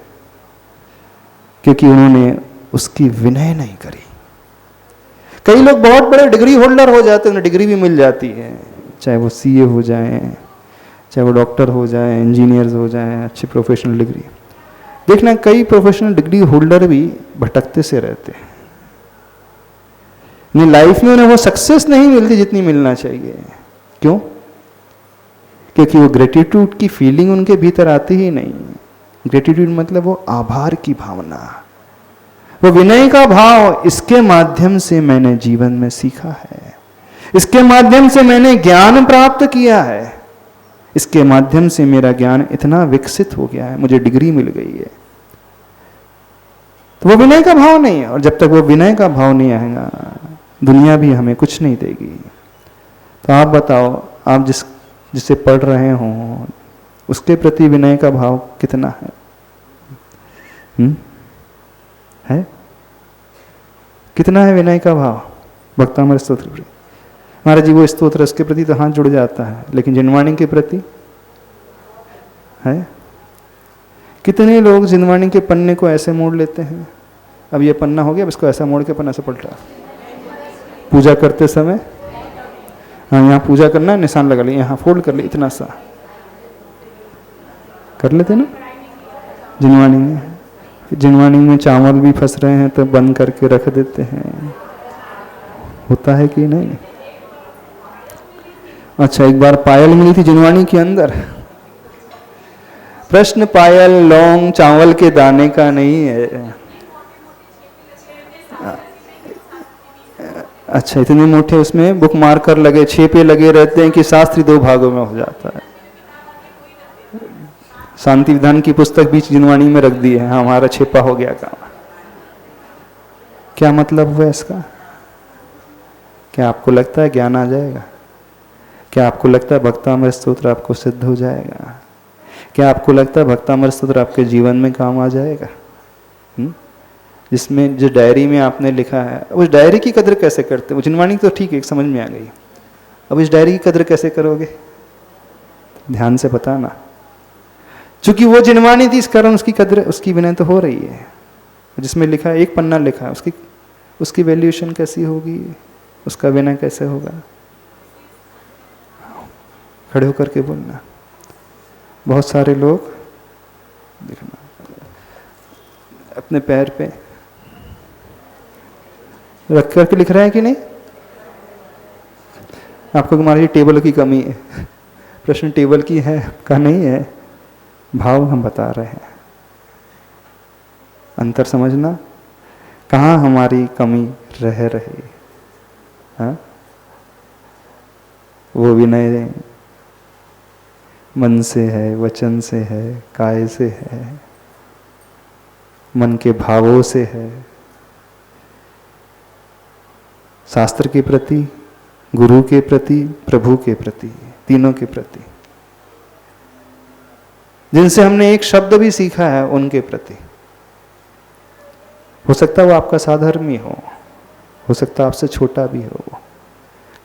क्योंकि उन्होंने उसकी विनय नहीं करी। कई लोग बहुत बड़े डिग्री होल्डर हो जाते हैं, उन्हें डिग्री भी मिल जाती है, चाहे वो सीए हो जाए, चाहे वो डॉक्टर हो जाए, इंजीनियर्स हो जाए, अच्छी प्रोफेशनल डिग्री। देखना, कई प्रोफेशनल डिग्री होल्डर भी भटकते से रहते हैं। लाइफ में उन्हें वो सक्सेस नहीं मिलती जितनी मिलना चाहिए। क्यों? क्योंकि वो ग्रेटिट्यूड की फीलिंग उनके भीतर आती ही नहीं। ग्रेटिट्यूड मतलब वो आभार की भावना, वो विनय का भाव। इसके माध्यम से मैंने जीवन में सीखा है, इसके माध्यम से मैंने ज्ञान प्राप्त किया है, इसके माध्यम से मेरा ज्ञान इतना विकसित हो गया है, मुझे डिग्री मिल गई है। तो वो विनय का भाव नहीं है। और जब तक वो विनय का भाव नहीं आएगा, दुनिया भी हमें कुछ नहीं देगी। तो आप बताओ, आप जिसे पढ़ रहे हो उसके प्रति विनय का भाव कितना है? है? कितना है विनय का भाव? भक्तामर स्तोत्र महाराज जी, वो स्तोत्र उसके प्रति तो हाथ जुड़ जाता है, लेकिन जिनवाणी के प्रति है? कितने लोग जिनवाणी के पन्ने को ऐसे मोड़ लेते हैं, अब ये पन्ना हो गया, अब इसको ऐसा मोड़ के पन्ना से पलटा, पूजा करते समय, हाँ यहाँ पूजा करना है, निशान लगा लिया, यहाँ फोल्ड कर लिया इतना सा, कर लेते ना जिनवानी में। जिनवानी में चावल भी फंस रहे हैं तो बंद करके रख देते हैं, होता है कि नहीं? अच्छा, एक बार पायल मिली थी जिनवानी के अंदर। प्रश्न पायल लौंग चावल के दाने का नहीं है। अच्छा, इतने मोटे उसमें बुक मार्कर लगे, छेपे लगे रहते हैं कि शास्त्री 2 भागों में हो जाता है। शांति विधान की पुस्तक बीच जिनवानी में रख दी है, हाँ हमारा छेपा हो गया काम। क्या मतलब हुआ इसका? क्या आपको लगता है ज्ञान आ जाएगा? क्या आपको लगता है भक्तामृत स्तोत्र आपको सिद्ध हो जाएगा? क्या आपको लगता है भक्तामृत स्तोत्र आपके जीवन में काम आ जाएगा? जिसमें जो डायरी में आपने लिखा है, उस डायरी की कदर कैसे करते हो? जिनवानी तो ठीक है, समझ में आ गई। अब इस डायरी की कदर कैसे करोगे? ध्यान से बताना। चूंकि वो जिनवानी थी, इस कारण उसकी कदर, उसकी विनय तो हो रही है। जिसमें लिखा है, 1 पन्ना लिखा है, उसकी वैल्यूएशन कैसी होगी, उसका विनय कैसे होगा? खड़े होकर के बोलना। बहुत सारे लोग देखना अपने पैर पे रख करके लिख रहे हैं कि नहीं? आपको हमारी टेबल की कमी है, प्रश्न टेबल की है का नहीं है, भाव हम बता रहे हैं। अंतर समझना, कहाँ हमारी कमी रह रही है। वो विनय मन से है, वचन से है, काय से है, मन के भावों से है, शास्त्र के प्रति, गुरु के प्रति, प्रभु के प्रति, तीनों के प्रति। जिनसे हमने एक शब्द भी सीखा है उनके प्रति। हो सकता है वो आपका साधर्मी हो सकता है आपसे छोटा भी हो।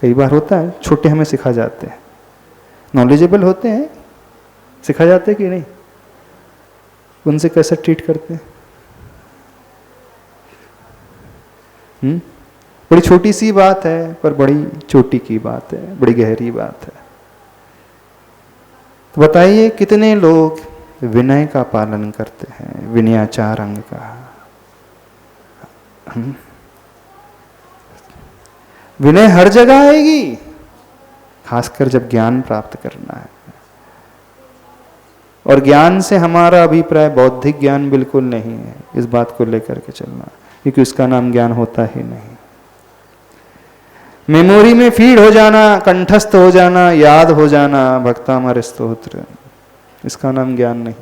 कई बार होता है छोटे हमें सिखा जाते हैं, नॉलेजेबल होते हैं, सिखा जाते हैं कि नहीं? उनसे कैसे ट्रीट करते हैं? बड़ी छोटी सी बात है पर बड़ी चोटी की बात है, बड़ी गहरी बात है। तो बताइए कितने लोग विनय का पालन करते हैं, विनयाचार अंग का। विनय हर जगह आएगी, खासकर जब ज्ञान प्राप्त करना है। और ज्ञान से हमारा अभिप्राय बौद्धिक ज्ञान बिल्कुल नहीं है, इस बात को लेकर के चलना, क्योंकि उसका नाम ज्ञान होता ही नहीं। मेमोरी में फीड हो जाना, कंठस्थ हो जाना, याद हो जाना भक्तामृत स्तोत्र, इसका नाम ज्ञान नहीं।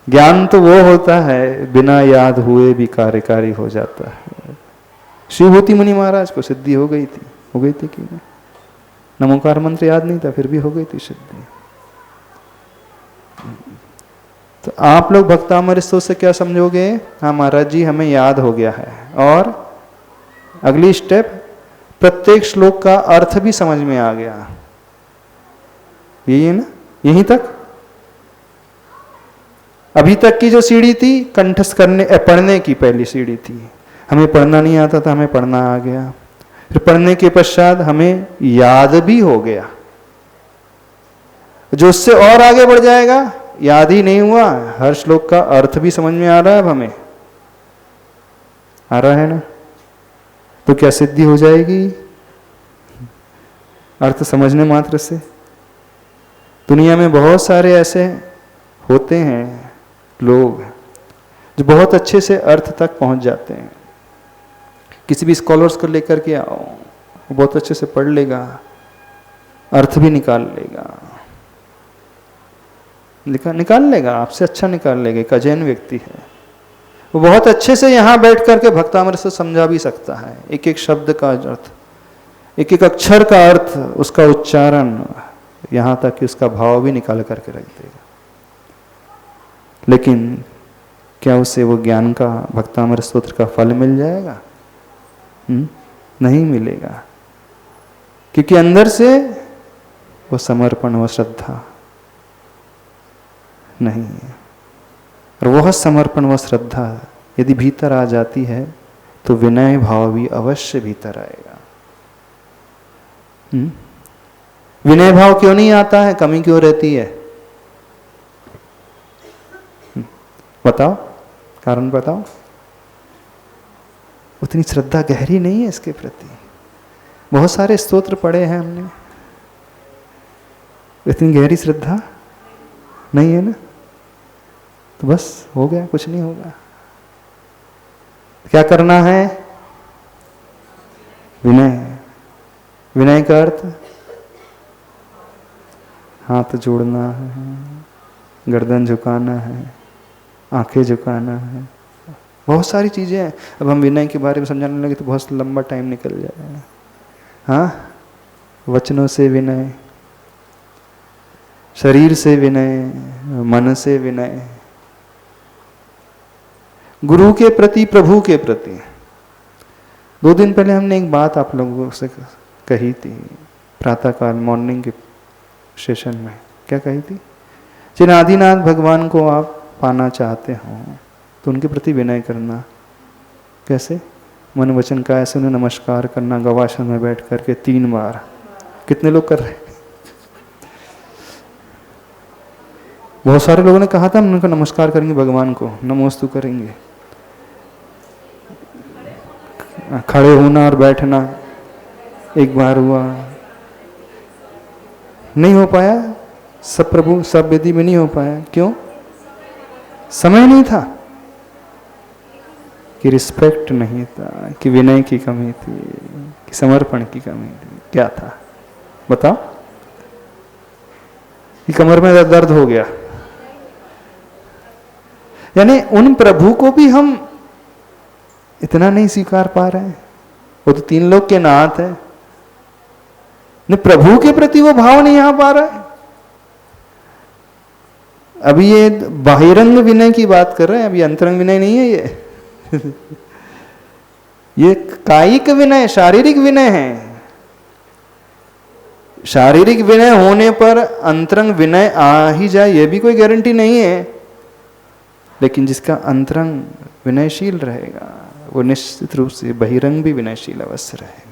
ज्ञान तो वो होता है बिना याद हुए भी कार्यकारी हो जाता है। शिवभूति मुनि महाराज को सिद्धि हो गई थी कि नहीं? नमोकार मंत्र याद नहीं था, फिर भी हो गई थी सिद्धि। तो आप लोग भक्तामृत स्तोत्र से क्या समझोगे? हाँ महाराज जी हमें याद हो गया है, और अगली स्टेप प्रत्येक श्लोक का अर्थ भी समझ में आ गया। यही है ना? यहीं तक। अभी तक की जो सीढ़ी थी कंठस्थ करने पढ़ने की पहली सीढ़ी थी, हमें पढ़ना नहीं आता था, हमें पढ़ना आ गया। फिर पढ़ने के पश्चात हमें याद भी हो गया। जो उससे और आगे बढ़ जाएगा, याद ही नहीं हुआ, हर श्लोक का अर्थ भी समझ में आ रहा है। अब हमें आ रहा है ना? तो क्या सिद्धि हो जाएगी अर्थ समझने मात्र से? दुनिया में बहुत सारे ऐसे होते हैं लोग जो बहुत अच्छे से अर्थ तक पहुंच जाते हैं। किसी भी स्कॉलर्स को लेकर के आओ, वो बहुत अच्छे से पढ़ लेगा, अर्थ भी निकाल लेगा, निकाल लेगा, आपसे अच्छा निकाल लेगा। एक अजैन व्यक्ति है, वो बहुत अच्छे से यहाँ बैठ करके भक्तामृत से समझा भी सकता है, एक एक शब्द का अर्थ, एक एक अक्षर का अर्थ, उसका उच्चारण, यहाँ तक कि उसका भाव भी निकाल करके रख देगा। लेकिन क्या उसे वो ज्ञान का, भक्तामृत स्तोत्र का फल मिल जाएगा? नहीं मिलेगा, क्योंकि अंदर से वो समर्पण, वो श्रद्धा नहीं है। और वह समर्पण, वह श्रद्धा यदि भीतर आ जाती है तो विनय भाव भी अवश्य भीतर आएगा। विनय भाव क्यों नहीं आता है, कमी क्यों रहती है? बताओ, कारण बताओ। उतनी श्रद्धा गहरी नहीं है इसके प्रति। बहुत सारे स्तोत्र पढ़े हैं हमने, इतनी गहरी श्रद्धा नहीं है ना, तो बस हो गया, कुछ नहीं होगा। क्या करना है? विनय। विनय का अर्थ हाथ जोड़ना है, गर्दन झुकाना है, आंखें झुकाना है, बहुत सारी चीजें हैं। अब हम विनय के बारे में समझाने लगे तो बहुत लंबा टाइम निकल जाएगा। हाँ, वचनों से विनय, शरीर से विनय, मन से विनय, गुरु के प्रति, प्रभु के प्रति। 2 दिन पहले हमने एक बात आप लोगों से कही थी, प्रातःकाल मॉर्निंग के सेशन में। क्या कही थी? जिन आदिनाथ भगवान को आप पाना चाहते हो तो उनके प्रति विनय करना। कैसे? मन वचन काया से उन्हें नमस्कार करना, गवासन में बैठ करके 3 बार। कितने लोग कर रहे हैं? बहुत सारे लोगों ने कहा था हम उनको नमस्कार करेंगे, भगवान को नमोस्तु करेंगे। खड़े होना और बैठना 1 बार हुआ, नहीं हो पाया। सब प्रभु सब वेदी में नहीं हो पाया। क्यों? समय नहीं था, कि रिस्पेक्ट नहीं था, कि विनय की कमी थी, कि समर्पण की कमी थी। क्या था बताओ? कि कमर में दर्द हो गया। यानी उन प्रभु को भी हम इतना नहीं स्वीकार पा रहे हैं। वो तो 3 लोक के नाथ है, ने प्रभु के प्रति वो भाव नहीं आ पा रहा है। अभी ये बाहिरंग विनय की बात कर रहे हैं, अभी अंतरंग विनय नहीं है ये। ये कायिक विनय, शारीरिक विनय है। शारीरिक विनय होने पर अंतरंग विनय आ ही जाए ये भी कोई गारंटी नहीं है, लेकिन जिसका अंतरंग विनयशील रहेगा वो निश्चित रूप से बहिरंग भी विनयशील अवश्य रहेगा।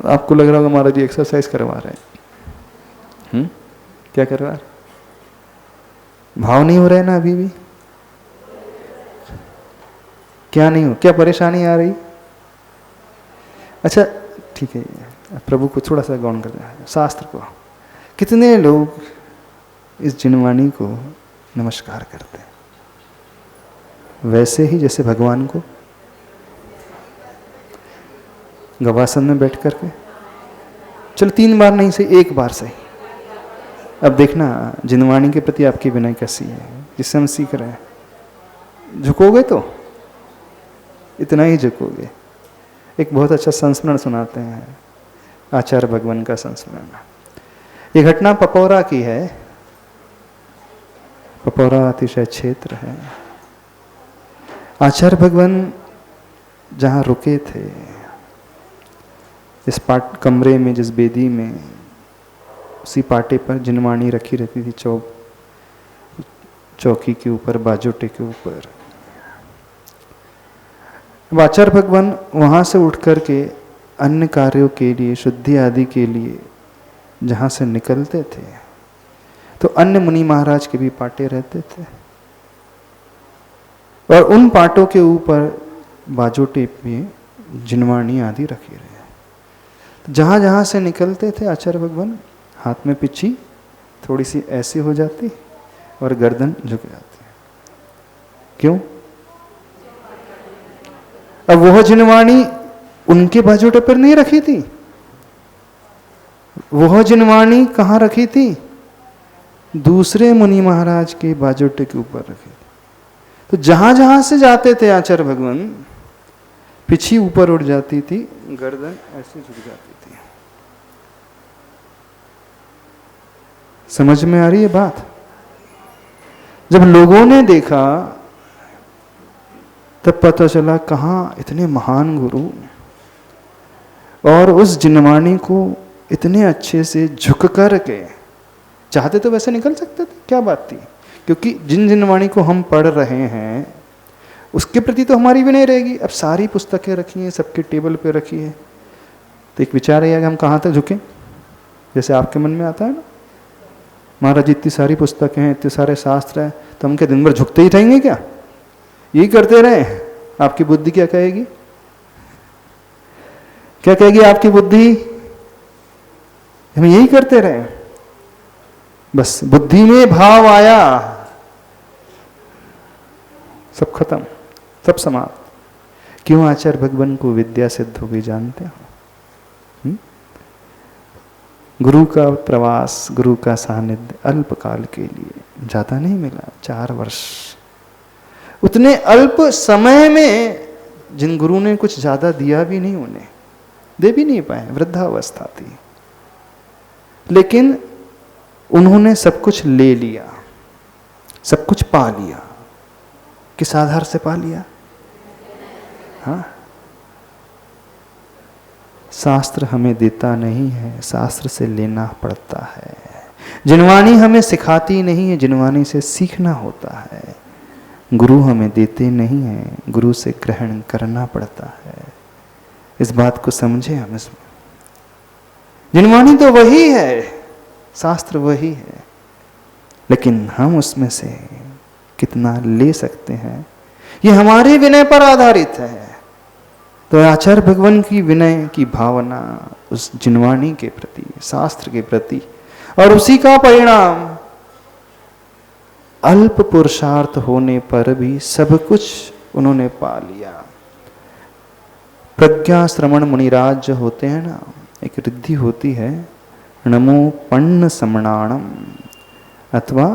आपको लग रहा होगा महाराज जी एक्सरसाइज करवा रहे हैं। क्या करवा रहे? भाव नहीं हो रहे ना अभी भी? क्या नहीं हो? क्या परेशानी आ रही? अच्छा ठीक है, प्रभु को थोड़ा सा गौण कर दें, शास्त्र को। कितने लोग इस जिनवाणी को नमस्कार करते हैं वैसे ही जैसे भगवान को, गवासन में बैठ करके? चलो 3 बार नहीं सही, 1 बार सही। अब देखना जिनवाणी के प्रति आपकी विनय कैसी है, जिससे हम सीख रहे हैं। झुकोगे तो इतना ही झुकोगे। एक बहुत अच्छा संस्मरण सुनाते हैं, आचार्य भगवान का संस्मरण। ये घटना पपौरा की है। पपौरा अतिशय क्षेत्र है। आचार्य भगवान जहाँ रुके थे, जिस कमरे में, जिस बेदी में, उसी पाटे पर जिनवाणी रखी रहती थी, चौकी के ऊपर, बाजोटे के ऊपर। आचार्य भगवान वहाँ से उठ करके अन्य कार्यों के लिए, शुद्धि आदि के लिए जहाँ से निकलते थे, तो अन्य मुनि महाराज के भी पाटे रहते थे, और उन पाटों के ऊपर बाजोटे में जिनवाणी आदि रखी रहे। तो जहाँ जहाँ से निकलते थे आचार्य भगवान, हाथ में पिछी थोड़ी सी ऐसी हो जाती और गर्दन झुक जाती। क्यों? अब वह जिनवाणी उनके बाजोटे पर नहीं रखी थी, वह जिनवाणी कहाँ रखी थी? दूसरे मुनि महाराज के बाजोटे के ऊपर रखी थी। तो जहां जहां से जाते थे आचार्य भगवान, पिछी ऊपर उठ जाती थी, गर्दन ऐसे झुक जाती थी। समझ में आ रही है बात? जब लोगों ने देखा तब पता चला कहाँ इतने महान गुरु, और उस जिनवाणी को इतने अच्छे से झुक कर के, चाहते तो वैसे निकल सकते थे, क्या बात थी? क्योंकि जिन जिनवाणी को हम पढ़ रहे हैं उसके प्रति तो हमारी भी नहीं रहेगी। अब सारी पुस्तकें रखी हैं, सबके टेबल पे रखी है, तो एक विचार है कि हम कहाँ तक झुकें, जैसे आपके मन में आता है ना, महाराज इतनी सारी पुस्तकें हैं, इतने सारे शास्त्र हैं, तो हम क्या दिन भर झुकते ही रहेंगे क्या, यही करते रहे? आपकी बुद्धि क्या कहेगी? क्या कहेगी आपकी बुद्धि? हम यही करते रहे, बस बुद्धि में भाव आया, सब खत्म, सब समाप्त। क्यों आचार्य भगवान को विद्या सिद्ध हो गई जानते हो? गुरु का प्रवास, गुरु का सानिध्य अल्पकाल के लिए, ज्यादा नहीं मिला, 4 वर्ष। उतने अल्प समय में जिन गुरु ने कुछ ज्यादा दिया भी नहीं, उन्हें दे भी नहीं पाए, वृद्धावस्था थी, लेकिन उन्होंने सब कुछ ले लिया, सब कुछ पा लिया। किस आधार से पा लिया? हाँ, शास्त्र हमें देता नहीं है, शास्त्र से लेना पड़ता है। जिनवाणी हमें सिखाती नहीं है, जिनवाणी से सीखना होता है। गुरु हमें देते नहीं है, गुरु से ग्रहण करना पड़ता है। इस बात को समझे हम। इसमें जिनवाणी तो वही है, शास्त्र वही है, लेकिन हम उसमें से कितना ले सकते हैं, ये हमारे विनय पर आधारित है। तो आचार्य भगवान की विनय की भावना उस जिनवाणी के प्रति, शास्त्र के प्रति, और उसी का परिणाम अल्प पुरुषार्थ होने पर भी सब कुछ उन्होंने पा लिया। प्रज्ञा श्रवण मुनिराज जो होते हैं ना, एक रिद्धि होती है, नमो पन्न समणाणम, अथवा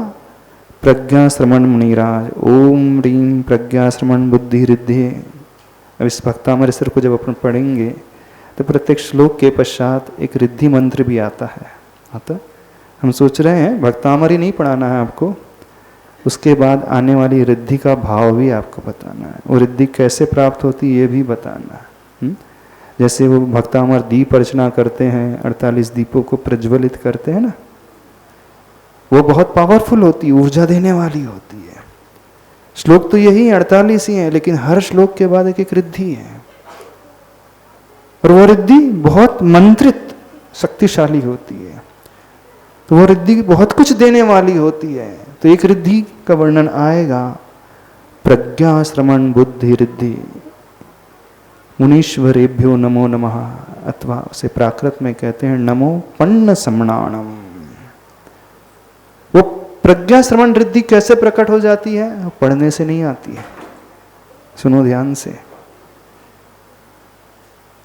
प्रज्ञा श्रवण मुनिराज, ओम रीम प्रज्ञा श्रवण बुद्धि रिद्धि। अब इस भक्तामृत को जब अपन पढ़ेंगे तो प्रत्येक श्लोक के पश्चात एक रिद्धि मंत्र भी आता है। आता हम सोच रहे हैं भक्तामृत नहीं पढ़ाना है आपको, उसके बाद आने वाली रिद्धि का भाव भी आपको बताना है, वो रिद्धि कैसे प्राप्त होती है ये भी बताना है। जैसे वो भक्तामृत दीप अर्चना करते हैं, 48 दीपों को प्रज्वलित करते हैं ना, वो बहुत पावरफुल होती है, ऊर्जा देने वाली होती है। श्लोक तो यही 48 ही है, लेकिन हर श्लोक के बाद एक एक रिद्धि है, और वो रिद्धि बहुत मंत्रित शक्तिशाली होती है। तो वो रिद्धि बहुत कुछ देने वाली होती है। तो एक रिद्धि का वर्णन आएगा, प्रज्ञा श्रवण बुद्धि रिद्धि, मुनीश्वरेभ्यो नमो नमः, अथवा उसे प्राकृत में कहते हैं नमो पन्न समणाणम। वो प्रज्ञा श्रवण रिद्धि कैसे प्रकट हो जाती है? पढ़ने से नहीं आती है, सुनो ध्यान से,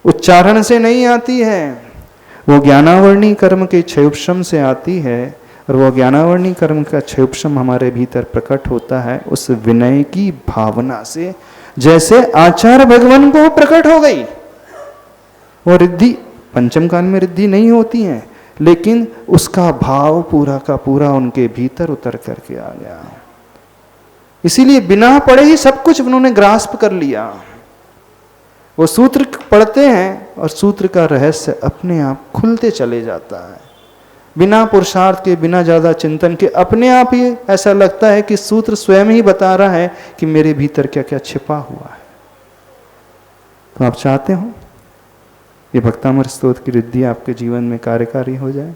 उच्चारण से नहीं आती है, वो ज्ञानावर्णी कर्म के क्षयोपशम से आती है। और वो ज्ञानावर्णी कर्म का क्षयोपशम हमारे भीतर प्रकट होता है उस विनय की भावना से, जैसे आचार्य भगवान को प्रकट हो गई। वो रिद्धि पंचम काल में रिद्धि नहीं होती है, लेकिन उसका भाव पूरा का पूरा उनके भीतर उतर करके आ गया। इसीलिए बिना पढ़े ही सब कुछ उन्होंने ग्रास्प कर लिया। वो सूत्र पढ़ते हैं और सूत्र का रहस्य अपने आप खुलते चले जाता है, बिना पुरुषार्थ के, बिना ज्यादा चिंतन के, अपने आप ही ऐसा लगता है कि सूत्र स्वयं ही बता रहा है कि मेरे भीतर क्या क्या छिपा हुआ है। तो आप चाहते हो ये भक्तामृत स्तोत्र की रिद्धि आपके जीवन में कार्यकारी हो जाए?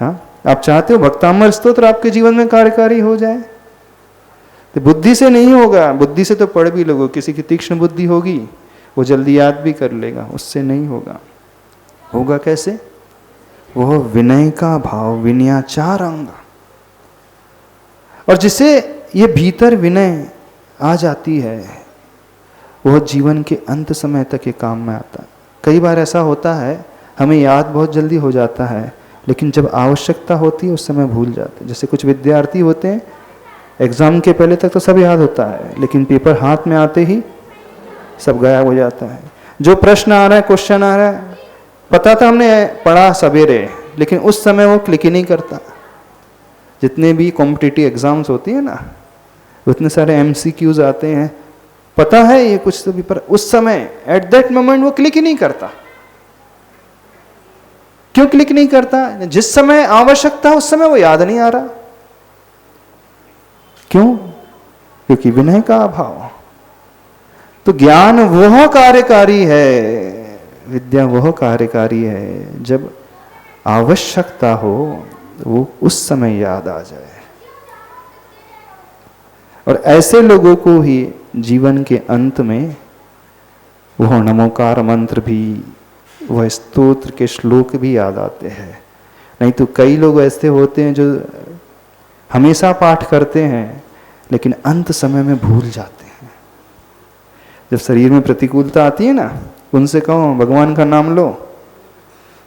हाँ, आप चाहते हो भक्तामृत स्तोत्र आपके जीवन में कार्यकारी हो जाए? तो बुद्धि से नहीं होगा, बुद्धि से तो पढ़ भी लोगो, किसी की तीक्ष्ण बुद्धि होगी वो जल्दी याद भी कर लेगा, उससे नहीं होगा। होगा कैसे? वो विनय का भाव, विनयाचार अंग, और जिसे ये भीतर विनय आ जाती है वह जीवन के अंत समय तक ये काम में आता है। कई बार ऐसा होता है हमें याद बहुत जल्दी हो जाता है, लेकिन जब आवश्यकता होती है उस समय भूल जाते हैं। जैसे कुछ विद्यार्थी होते हैं, एग्जाम के पहले तक तो सब याद होता है, लेकिन पेपर हाथ में आते ही सब गायब हो जाता है। जो प्रश्न आ रहा है, क्वेश्चन आ रहा है, पता था हमने पढ़ा सवेरे, लेकिन उस समय वो क्लिक ही नहीं करता। जितने भी कॉम्पिटिटिव एग्जाम्स होती है ना, उतने सारे MCQs आते हैं, पता है ये कुछ तो भी, पर उस समय एट दैट मोमेंट वो क्लिक ही नहीं करता। क्यों क्लिक नहीं करता? जिस समय आवश्यकता उस समय वो याद नहीं आ रहा। क्यों? क्योंकि विनय का अभाव। तो ज्ञान वह कार्यकारी है, विद्या वह कार्यकारी है जब आवश्यकता हो वो उस समय याद आ जाए। और ऐसे लोगों को ही जीवन के अंत में वह नमोकार मंत्र भी, वह स्तोत्र के श्लोक भी याद आते हैं। नहीं तो कई लोग ऐसे होते हैं जो हमेशा पाठ करते हैं लेकिन अंत समय में भूल जाते हैं। जब शरीर में प्रतिकूलता आती है ना, उनसे कहो भगवान का नाम लो,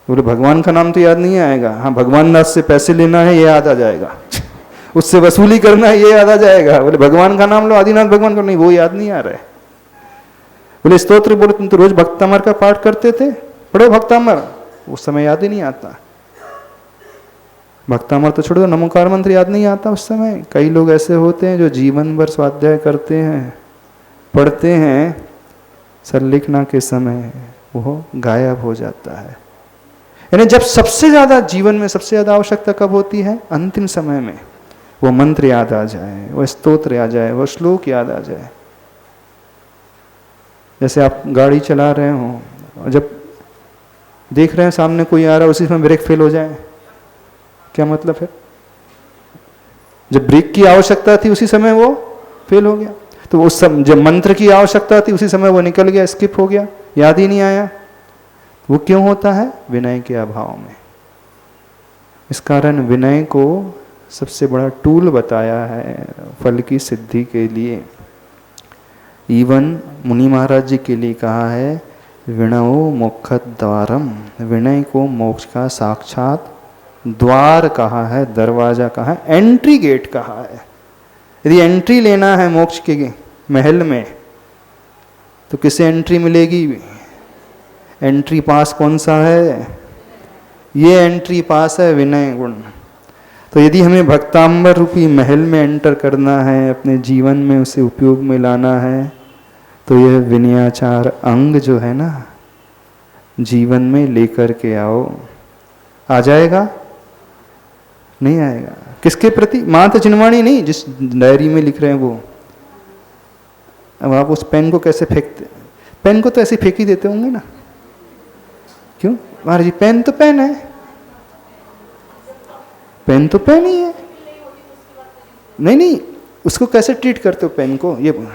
बोले भगवान का नाम तो याद नहीं आएगा। हाँ, भगवान दास से पैसे लेना है ये याद आ जाएगा उससे वसूली करना है ये याद आ जाएगा। बोले भगवान का नाम लो, आदिनाथ भगवान का, नहीं वो याद नहीं आ रहा है। बोले स्तोत्र, बोले तुम तो रोज भक्तामर का पाठ करते थे, पढ़ो भक्तामर, उस समय याद ही नहीं आता। भक्तामर तो छोड़ो, नमोकार मंत्र याद नहीं आता उस समय। कई लोग ऐसे होते हैं जो जीवन भर स्वाध्याय करते हैं, पढ़ते हैं, संलिखना के समय वो गायब हो जाता है। यानी जब सबसे ज्यादा जीवन में सबसे ज्यादा आवश्यकता कब होती है? अंतिम समय में। वो मंत्र याद आ जाए, वो स्तोत्र याद आ जाए, वो श्लोक याद आ जाए। जैसे आप गाड़ी चला रहे हो और जब देख रहे हैं सामने कोई आ रहा है, उसी समय ब्रेक फेल हो जाए, क्या मतलब है? जब ब्रेक की आवश्यकता थी उसी समय वो फेल हो गया। तो उस समय जब मंत्र की आवश्यकता थी उसी समय वो निकल गया, स्किप हो गया, याद ही नहीं आया। वो क्यों होता है? विनय के अभाव में। इस कारण विनय को सबसे बड़ा टूल बताया है फल की सिद्धि के लिए। इवन मुनि महाराज जी के लिए कहा है विनयो मोक्षद द्वारम, विनय को मोक्ष का साक्षात द्वार कहा है, दरवाजा कहा है, एंट्री गेट कहा है। यदि एंट्री लेना है मोक्ष के महल में तो किसे एंट्री मिलेगी? एंट्री पास कौन सा है? ये एंट्री पास है विनय गुण। तो यदि हमें भक्तांबर रूपी महल में एंटर करना है, अपने जीवन में उसे उपयोग में लाना है, तो यह विनयाचार अंग जो है ना, जीवन में लेकर के आओ। आ जाएगा? नहीं आएगा। किसके प्रति? मात चिन्हवाणी नहीं, जिस डायरी में लिख रहे हैं वो। अब आप उस पेन को कैसे फेंकते? पेन को तो ऐसे फेंक ही देते होंगे ना, क्यों? महाराज जी पेन तो पेन है, पेन तो पेन ही है। नहीं नहीं, उसको कैसे ट्रीट करते हो पेन को? ये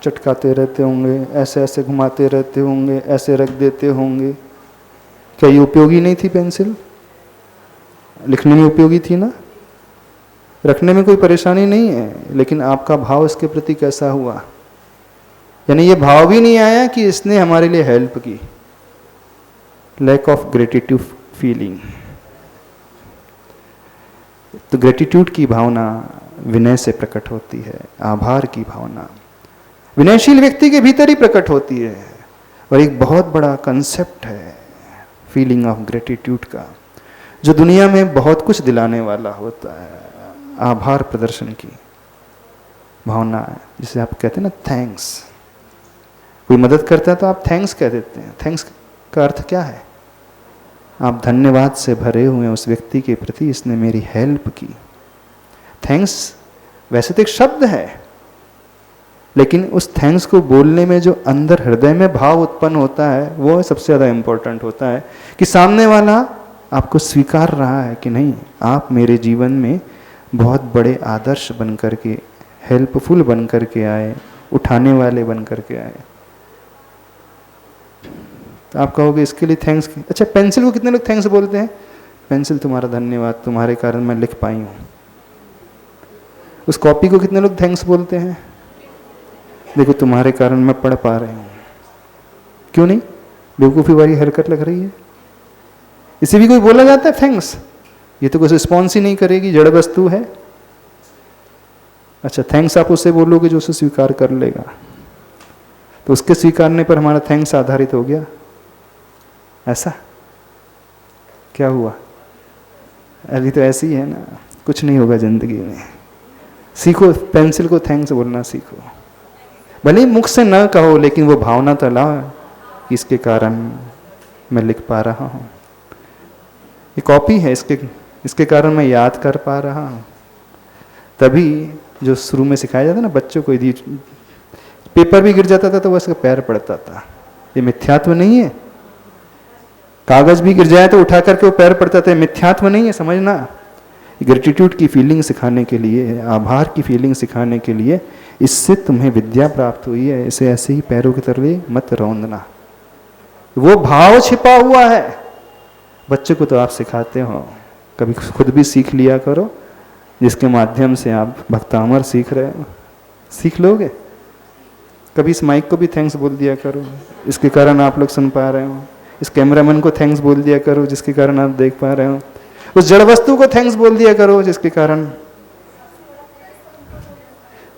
चटकाते रहते होंगे, ऐसे ऐसे घुमाते रहते होंगे, ऐसे रख देते होंगे। क्या ये उपयोगी नहीं थी पेंसिल? लिखने में उपयोगी थी ना, रखने में कोई परेशानी नहीं है, लेकिन आपका भाव इसके प्रति कैसा हुआ? यानी ये भाव भी नहीं आया कि इसने हमारे लिए हेल्प की। Lack of gratitude feeling. तो ग्रेटिट्यूड की भावना विनय से प्रकट होती है, आभार की भावना विनयशील व्यक्ति के भीतर ही प्रकट होती है। और एक बहुत बड़ा कंसेप्ट है फीलिंग ऑफ ग्रेटिट्यूड का, जो दुनिया में बहुत कुछ दिलाने वाला होता है। आभार प्रदर्शन की भावना है, जिसे आप कहते हैं ना थैंक्स। कोई मदद करता है तो आप थैंक्स कह देते हैं। थैंक्स का अर्थ क्या है? आप धन्यवाद से भरे हुए उस व्यक्ति के प्रति, इसने मेरी हेल्प की। थैंक्स वैसे तो एक शब्द है, लेकिन उस थैंक्स को बोलने में जो अंदर हृदय में भाव उत्पन्न होता है वो सबसे ज़्यादा इम्पोर्टेंट होता है, कि सामने वाला आपको स्वीकार रहा है कि नहीं, आप मेरे जीवन में बहुत बड़े आदर्श बन करके, हेल्पफुल बन करके आए, उठाने वाले बन करके आए। तो आप कहोगे इसके लिए थैंक्स। अच्छा, पेंसिल को कितने लोग थैंक्स बोलते हैं? पेंसिल तुम्हारा धन्यवाद, तुम्हारे कारण मैं लिख पाई हूँ। उस कॉपी को कितने लोग थैंक्स बोलते हैं? देखो तुम्हारे कारण मैं पढ़ पा रही हूँ। क्यों नहीं? बेवकूफ़ी वाली हरकत लग रही है। इसे भी कोई बोला जाता है थैंक्स? ये तो कोई रिस्पॉन्स ही नहीं करेगी, जड़ वस्तु है। अच्छा, थैंक्स आप उससे बोलोगे जो उसे स्वीकार कर लेगा, तो उसके स्वीकारने पर हमारा थैंक्स आधारित हो गया। ऐसा क्या हुआ? अभी तो ऐसी है ना, कुछ नहीं होगा जिंदगी में। सीखो, पेंसिल को थैंक्स बोलना सीखो। भले ही मुख से न कहो, लेकिन वो भावना तो लाओ कि इसके कारण मैं लिख पा रहा हूँ। ये कॉपी है, इसके कारण मैं याद कर पा रहा हूँ। तभी जो शुरू में सिखाया जाता ना बच्चों को, यदि पेपर भी गिर जाता था तो वो इसका पैर पड़ता था, ये मिथ्यात्व नहीं है। कागज भी गिर जाए तो उठा करके वो पैर पड़ता था, मिथ्यात्व नहीं है, समझना। ग्रेटिट्यूड की फीलिंग सिखाने के लिए, आभार की फीलिंग सिखाने के लिए, इससे तुम्हें विद्या प्राप्त हुई है, इसे ऐसे ही पैरों के तले मत रौंदना। वो भाव छिपा हुआ है। बच्चे को तो आप सिखाते हो, कभी खुद भी सीख लिया करो, जिसके माध्यम से आप भक्तामर सीख रहे हो, सीख लोगे। कभी इस माइक को भी थैंक्स बोल दिया करो, इसके कारण आप लोग सुन पा रहे हो। इस कैमरामैन को थैंक्स बोल दिया करो, जिसके कारण आप देख पा रहे हो। उस जड़ वस्तु को थैंक्स बोल दिया करो, जिसके कारण,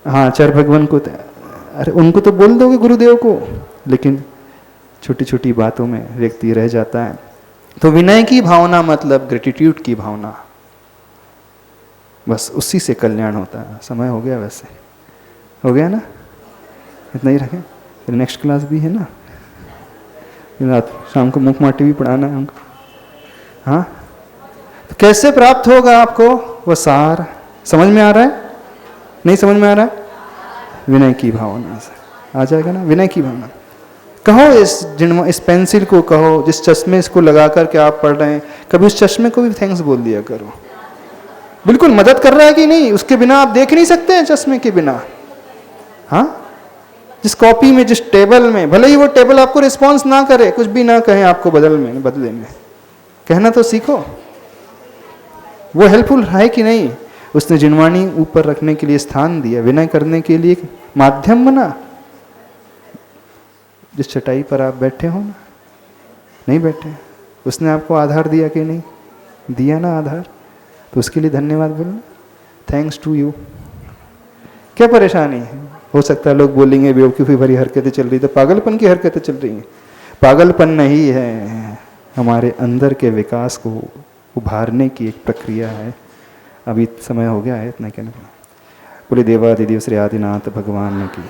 हाँ आचार्य भगवान को, अरे उनको तो बोल दोगे गुरुदेव को, लेकिन छोटी छोटी बातों में व्यक्ति रह जाता है। तो विनय की भावना मतलब ग्रेटिट्यूड की भावना, बस उसी से कल्याण होता है। समय हो गया, वैसे हो गया ना, इतना ही रखें, फिर नेक्स्ट क्लास भी है ना, रात शाम को मुख माटी भी पढ़ाना है हमको। हाँ, तो कैसे प्राप्त होगा आपको वो सार? समझ में आ रहा है? नहीं समझ में आ रहा है? विनय की भावना से आ जाएगा ना, विनय की भावना। कहो इस पेंसिल को कहो, जिस चश्मे इसको लगा करके आप पढ़ रहे हैं, कभी उस चश्मे को भी थैंक्स बोल दिया करो। बिल्कुल मदद कर रहा है कि नहीं, उसके बिना आप देख नहीं सकते हैं, चश्मे के बिना। हाँ, जिस कॉपी में, जिस टेबल में, भले ही वो टेबल आपको रिस्पॉन्स ना करे, कुछ भी ना कहे आपको बदले में कहना तो सीखो। वो हेल्पफुल है कि नहीं? उसने जिनवाणी ऊपर रखने के लिए स्थान दिया, विनय करने के लिए माध्यम बना। जिस चटाई पर आप बैठे हो ना, नहीं बैठे, उसने आपको आधार दिया कि नहीं दिया ना आधार, तो उसके लिए धन्यवाद बोलना, थैंक्स टू यू। क्या परेशानी है? हो सकता है लोग बोलेंगे बेवकूफ़ी भरी हरकतें चल रही, तो पागलपन की हरकतें चल रही हैं। पागलपन नहीं है, हमारे अंदर के विकास को उभारने की एक प्रक्रिया है। अभी समय हो गया है इतना कहने को। बोले देवाधिदेव श्री आदिनाथ भगवान की।